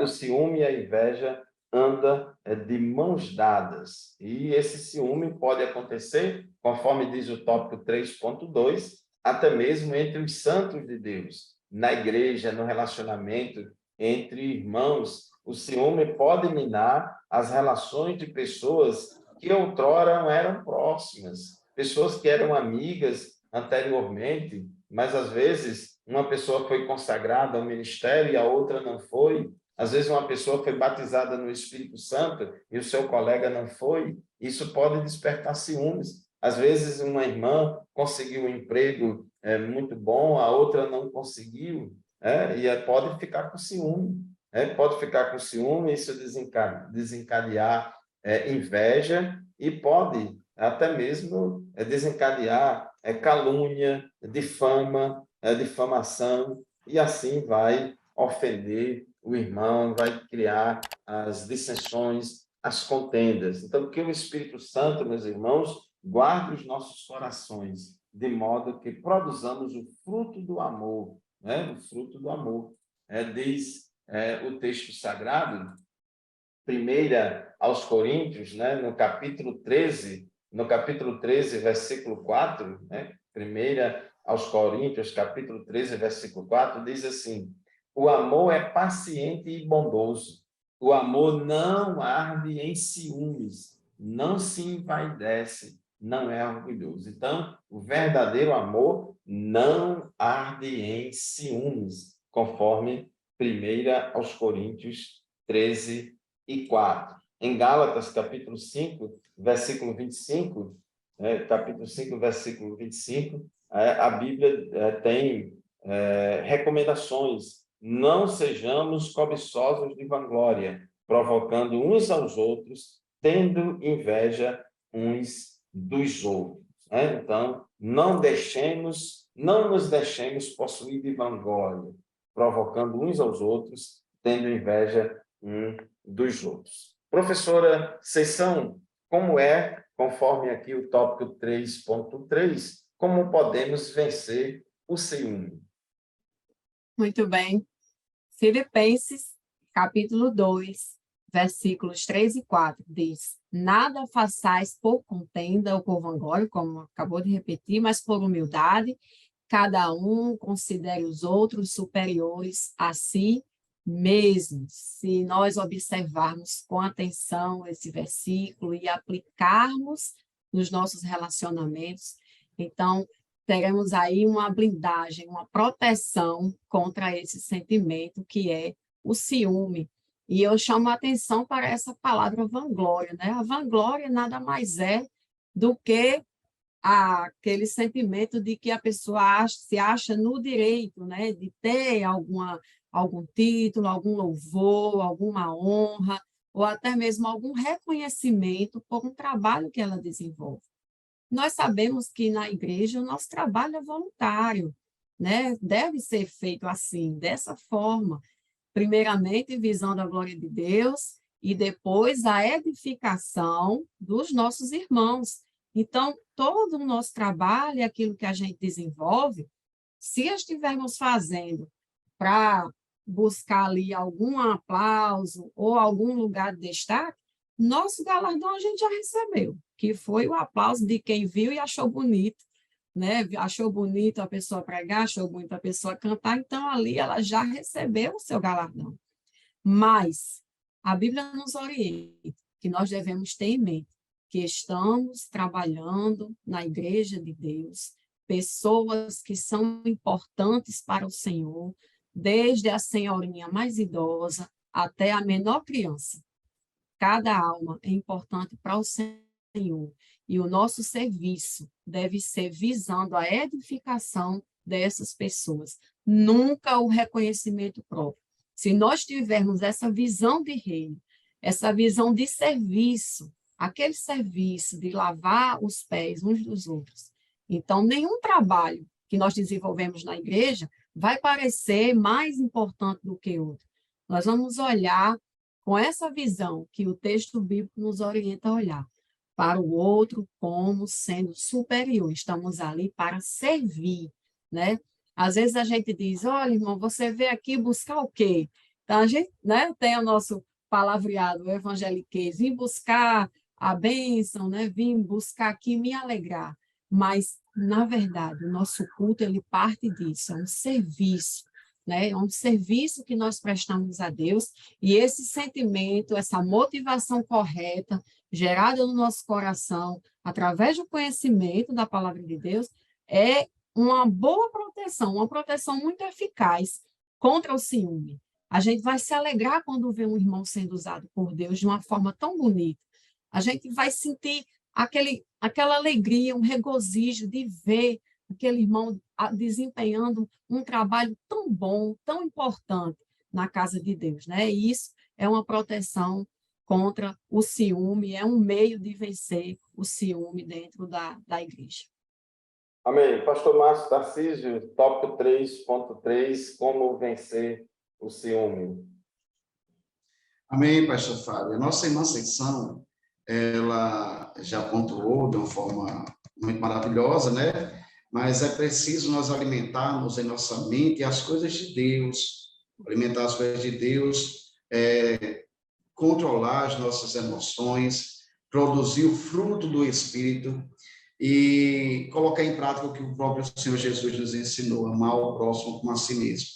O ciúme e a inveja andam de mãos dadas. E esse ciúme pode acontecer, conforme diz o tópico 3.2, até mesmo entre os santos de Deus, na igreja, no relacionamento entre irmãos. O ciúme pode minar as relações de pessoas que outrora eram próximas, pessoas que eram amigas anteriormente, mas às vezes uma pessoa foi consagrada ao ministério e a outra não foi. Às vezes uma pessoa foi batizada no Espírito Santo e o seu colega não foi. Isso pode despertar ciúmes. Às vezes uma irmã conseguiu um emprego muito bom, a outra não conseguiu, e pode ficar com ciúme. Pode ficar com ciúme, isso desencadear inveja e pode até mesmo desencadear calúnia, difamação, e assim vai ofender o irmão, vai criar as dissensões, as contendas. Então, que o Espírito Santo, meus irmãos, guarde os nossos corações, de modo que produzamos o fruto do amor, o fruto do amor. Diz o texto sagrado, 1 aos Coríntios, no capítulo 13, versículo 4, 1 aos Coríntios, capítulo 13, versículo 4, diz assim: o amor é paciente e bondoso, o amor não arde em ciúmes, não se envaidece, não é orgulhoso. Então, o verdadeiro amor não arde em ciúmes, conforme 1 aos Coríntios 13 e 4. Em Gálatas, capítulo 5, versículo 25, capítulo 5, versículo 25, a Bíblia tem recomendações. Não sejamos cobiçosos de vanglória, provocando uns aos outros, tendo inveja uns dos outros. Então, não nos deixemos possuir de vanglória, provocando uns aos outros, tendo inveja uns dos outros. Professora Ceição, como conforme aqui o tópico 3.3, como podemos vencer o ciúme? Muito bem. Filipenses, capítulo 2, versículos 3 e 4, diz: nada façais por contenda ou por vanglória, como acabou de repetir, mas por humildade, cada um considere os outros superiores a si mesmo. Se nós observarmos com atenção esse versículo e aplicarmos nos nossos relacionamentos, então teremos aí uma blindagem, uma proteção contra esse sentimento que é o ciúme. E eu chamo a atenção para essa palavra vanglória, né? A vanglória nada mais é do que aquele sentimento de que a pessoa se acha no direito, né, de ter algum título, algum louvor, alguma honra, ou até mesmo algum reconhecimento por um trabalho que ela desenvolve. Nós sabemos que na igreja o nosso trabalho é voluntário, né? Deve ser feito assim, dessa forma, primeiramente visando a glória de Deus e depois a edificação dos nossos irmãos. Então, todo o nosso trabalho, aquilo que a gente desenvolve, se estivermos fazendo para buscar ali algum aplauso ou algum lugar de destaque, nosso galardão a gente já recebeu, que foi o aplauso de quem viu e achou bonito, né? Achou bonito a pessoa pregar, achou bonito a pessoa cantar, então ali ela já recebeu o seu galardão. Mas a Bíblia nos orienta que nós devemos ter em mente que estamos trabalhando na igreja de Deus, pessoas que são importantes para o Senhor, desde a senhorinha mais idosa até a menor criança. Cada alma é importante para o Senhor e o nosso serviço deve ser visando a edificação dessas pessoas, nunca o reconhecimento próprio. Se nós tivermos essa visão de reino, essa visão de serviço, aquele serviço de lavar os pés uns dos outros, então nenhum trabalho que nós desenvolvemos na igreja vai parecer mais importante do que outro. Nós vamos olhar com essa visão que o texto bíblico nos orienta a olhar para o outro como sendo superior. Estamos ali para servir, né? Às vezes a gente diz: olha, irmão, você veio aqui buscar o quê? Então, a gente, né, tem o nosso palavreado, o evangeliquez, vim buscar a bênção, né, vim buscar aqui me alegrar. Mas, na verdade, o nosso culto, ele parte disso, é um serviço, né? É um serviço que nós prestamos a Deus, e esse sentimento, essa motivação correta, gerada no nosso coração, através do conhecimento da palavra de Deus, é uma boa proteção, uma proteção muito eficaz contra o ciúme. A gente vai se alegrar quando vê um irmão sendo usado por Deus de uma forma tão bonita. A gente vai sentir aquela alegria, um regozijo de ver aquele irmão desempenhando um trabalho tão bom, tão importante na casa de Deus, né? E isso é uma proteção contra o ciúme, é um meio de vencer o ciúme dentro da igreja. Amém. Pastor Márcio Tarcísio, tópico 3.3, como vencer o ciúme. Amém, pastor Fábio. A nossa irmã Conceição, ela já pontuou de uma forma muito maravilhosa, né? Mas é preciso nós alimentarmos em nossa mente as coisas de Deus, alimentar as coisas de Deus, controlar as nossas emoções, produzir o fruto do Espírito e colocar em prática o que o próprio Senhor Jesus nos ensinou, amar o próximo como a si mesmo.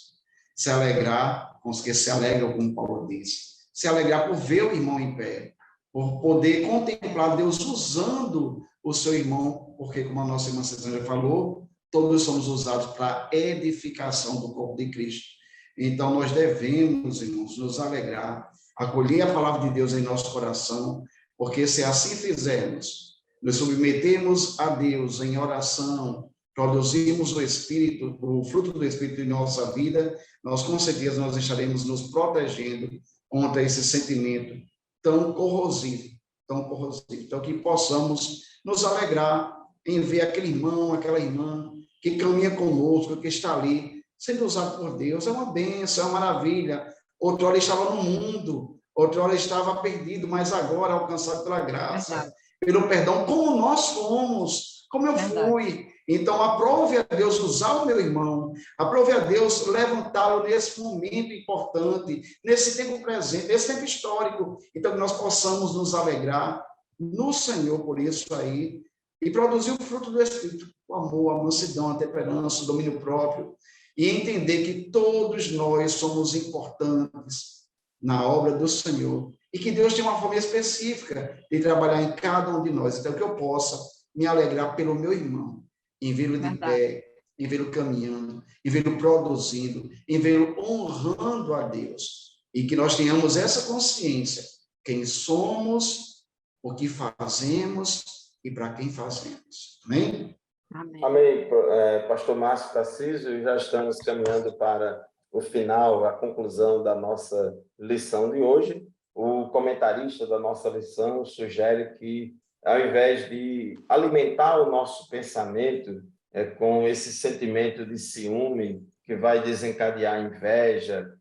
Se alegrar com os que se alegram, como Paulo diz. Se alegrar por ver o irmão em pé, por poder contemplar Deus usando o seu irmão, porque, como a nossa irmã César já falou, todos somos usados para a edificação do corpo de Cristo. Então, nós devemos, irmãos, nos alegrar, acolher a palavra de Deus em nosso coração, porque se assim fizermos, nos submetemos a Deus em oração, produzimos o Espírito, o fruto do Espírito em nossa vida, nós com certeza nós estaremos nos protegendo contra esse sentimento tão corrosivo, tão corrosivo. Então, que possamos nos alegrar em ver aquele irmão, aquela irmã que caminha conosco, que está ali, sendo usado por Deus. É uma bênção, é uma maravilha. Outrora estava no mundo, outrora estava perdido, mas agora alcançado pela graça, verdade, pelo perdão, como nós fomos, como eu verdade, fui. Então, aprove a Deus usar o meu irmão, aprove a Deus levantá-lo nesse momento importante, nesse tempo presente, nesse tempo histórico. Então, que nós possamos nos alegrar no Senhor por isso aí e produzir o fruto do Espírito, o amor, a mansidão, a temperança, o domínio próprio, e entender que todos nós somos importantes na obra do Senhor e que Deus tem uma forma específica de trabalhar em cada um de nós. Então, que eu possa me alegrar pelo meu irmão, em vê-lo de pé, em vê-lo caminhando, em vê-lo produzindo, em vê-lo honrando a Deus. E que nós tenhamos essa consciência, quem somos, o que fazemos e para quem fazemos. Amém? Amém. Amém, pastor Márcio Tarcísio, já estamos caminhando para o final, a conclusão da nossa lição de hoje. O comentarista da nossa lição sugere que, ao invés de alimentar o nosso pensamento com esse sentimento de ciúme, que vai desencadear inveja,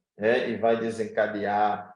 e vai desencadear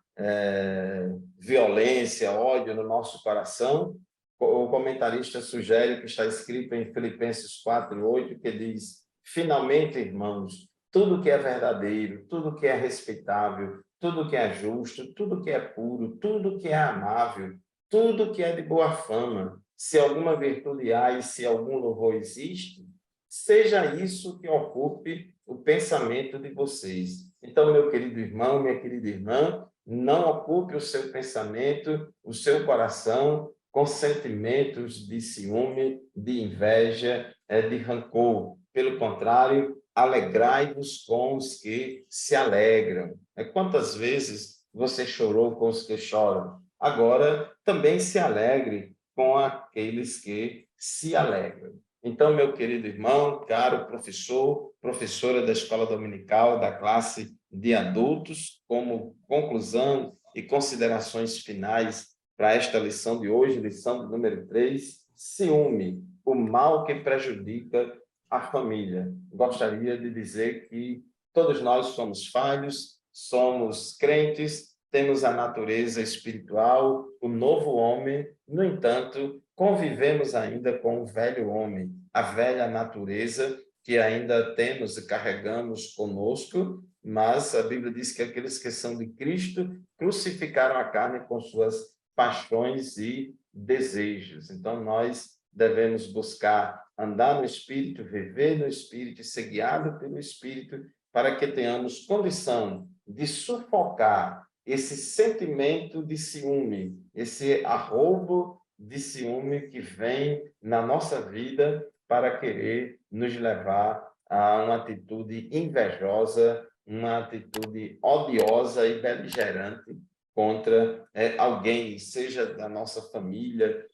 violência, ódio no nosso coração, o comentarista sugere que está escrito em Filipenses 4:8, que diz: finalmente, irmãos, tudo que é verdadeiro, tudo que é respeitável, tudo que é justo, tudo que é puro, tudo que é amável, tudo que é de boa fama, se alguma virtude há e se algum louvor existe, seja isso que ocupe o pensamento de vocês. Então, meu querido irmão, minha querida irmã, não ocupe o seu pensamento, o seu coração, com sentimentos de ciúme, de inveja, de rancor. Pelo contrário, alegrai-vos com os que se alegram. Quantas vezes você chorou com os que choram? Agora, também se alegre com aqueles que se alegram. Então, meu querido irmão, caro professor, professora da Escola Dominical, da classe de adultos, como conclusão e considerações finais para esta lição de hoje, lição número 3, ciúme, o mal que prejudica a família. Gostaria de dizer que todos nós somos falhos, somos crentes, temos a natureza espiritual, o novo homem, no entanto, convivemos ainda com o velho homem, a velha natureza que ainda temos e carregamos conosco, mas a Bíblia diz que aqueles que são de Cristo crucificaram a carne com suas paixões e desejos. Então, nós devemos buscar andar no Espírito, viver no Espírito e ser guiado pelo Espírito para que tenhamos condição de sufocar esse sentimento de ciúme, esse arroubo de ciúme que vem na nossa vida para querer nos levar a uma atitude invejosa, uma atitude odiosa e beligerante contra alguém, seja da nossa família,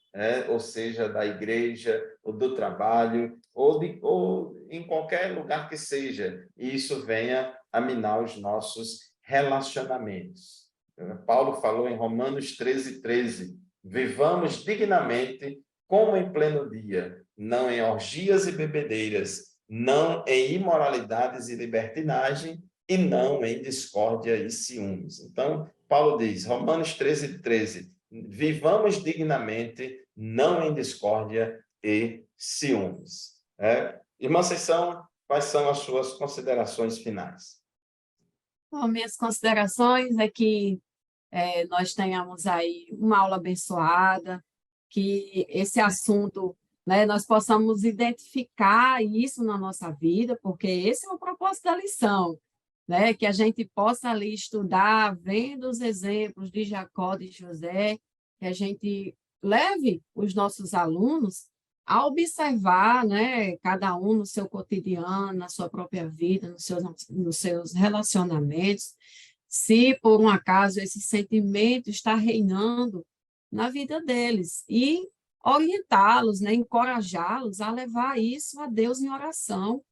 ou seja da igreja, ou do trabalho, ou em qualquer lugar que seja, e isso venha a minar os nossos relacionamentos. Paulo falou em Romanos 13:13, vivamos dignamente como em pleno dia, não em orgias e bebedeiras, não em imoralidades e libertinagem, e não em discórdia e ciúmes. Então, Paulo diz, Romanos 13:13, vivamos dignamente, não em discórdia e ciúmes. Irmã Conceição, quais são as suas considerações finais? Bom, minhas considerações é que nós tenhamos aí uma aula abençoada, que esse assunto, né, nós possamos identificar isso na nossa vida, porque esse é o propósito da lição, né, que a gente possa ali estudar, vendo os exemplos de Jacó, de José, que a gente leve os nossos alunos a observar, né, cada um no seu cotidiano, na sua própria vida, nos seus relacionamentos, se por um acaso esse sentimento está reinando na vida deles e orientá-los, né, encorajá-los a levar isso a Deus em oração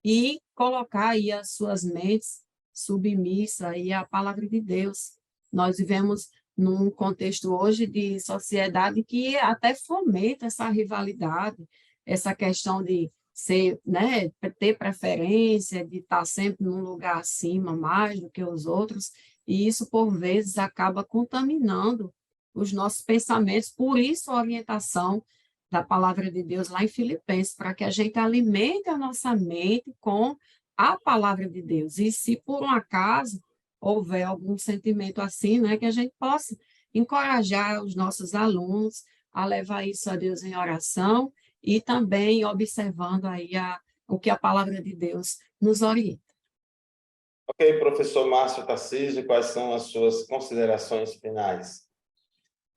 e colocar aí as suas mentes submissas aí à palavra de Deus. Nós vivemos num contexto hoje de sociedade que até fomenta essa rivalidade, essa questão de ser, né, ter preferência, de estar sempre num lugar acima mais do que os outros, e isso, por vezes, acaba contaminando os nossos pensamentos, por isso a orientação da palavra de Deus lá em Filipenses, para que a gente alimente a nossa mente com a palavra de Deus. E se por um acaso houver algum sentimento assim, né, que a gente possa encorajar os nossos alunos a levar isso a Deus em oração e também observando aí o que a palavra de Deus nos orienta. Ok, professor Márcio Tarcísio, quais são as suas considerações finais?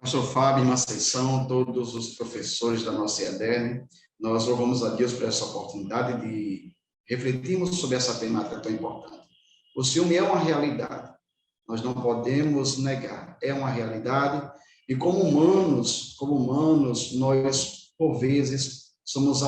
Pastor Fábio, na sessão, todos os professores da nossa IADERN, nós louvamos a Deus por essa oportunidade de refletirmos sobre essa temática tão importante. O ciúme é uma realidade, nós não podemos negar, é uma realidade, e como humanos, nós, por vezes, somos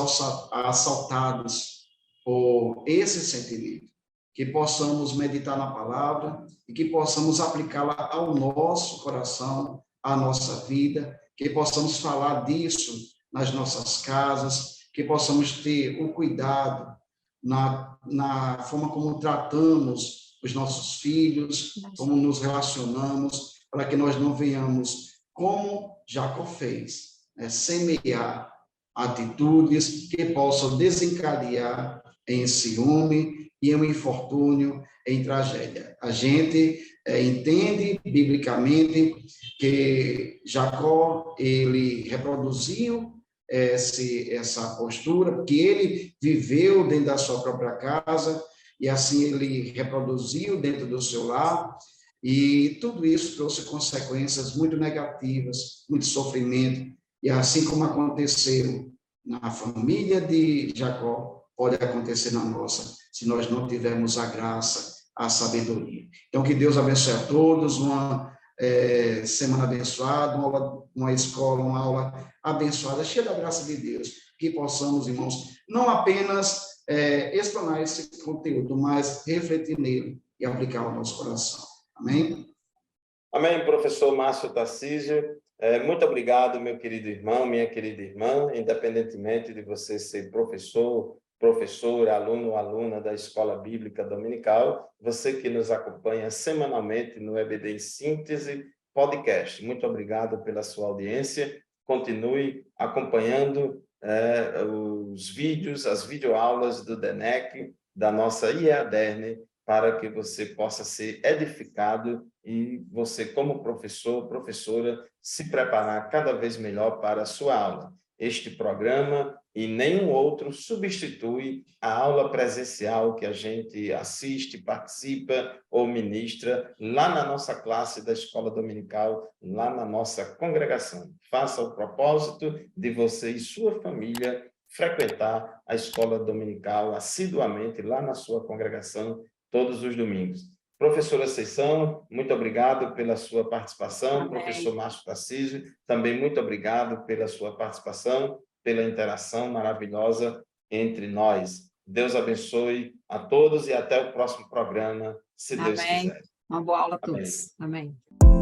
assaltados por esse sentimento, que possamos meditar na palavra e que possamos aplicá-la ao nosso coração, à nossa vida, que possamos falar disso nas nossas casas, que possamos ter o cuidado na forma como tratamos os nossos filhos, como nos relacionamos, para que nós não venhamos, como Jacó fez, semear atitudes que possam desencadear em ciúme e em infortúnio, em tragédia. A gente entende biblicamente que Jacó, ele reproduziu essa postura, porque ele viveu dentro da sua própria casa, e assim ele reproduziu dentro do seu lar, e tudo isso trouxe consequências muito negativas, muito sofrimento, e assim como aconteceu na família de Jacó, pode acontecer na nossa, se nós não tivermos a graça, a sabedoria. Então, que Deus abençoe a todos, uma semana abençoada, uma escola, uma aula abençoada, cheia da graça de Deus, que possamos, irmãos, não apenas explanar esse conteúdo, mas refletir nele e aplicar ao nosso coração. Amém? Amém, professor Márcio Tarcísio. Muito obrigado, meu querido irmão, minha querida irmã, independentemente de você ser professor, professora, aluno ou aluna da Escola Bíblica Dominical, você que nos acompanha semanalmente no EBD em Síntese Podcast. Muito obrigado pela sua audiência. Continue acompanhando os vídeos, as videoaulas do DENEC, da nossa IADERN, para que você possa ser edificado e você, como professor, professora, se preparar cada vez melhor para a sua aula. Este programa e nenhum outro substitui a aula presencial que a gente assiste, participa ou ministra lá na nossa classe da escola dominical, lá na nossa congregação. Faça o propósito de você e sua família frequentar a escola dominical assiduamente lá na sua congregação todos os domingos. Professora Ceição, muito obrigado pela sua participação. Amém. Professor Márcio Tarcísio, também muito obrigado pela sua participação, pela interação maravilhosa entre nós. Deus abençoe a todos e até o próximo programa, se Deus Amém. quiser. Uma boa aula a Amém. todos. Amém.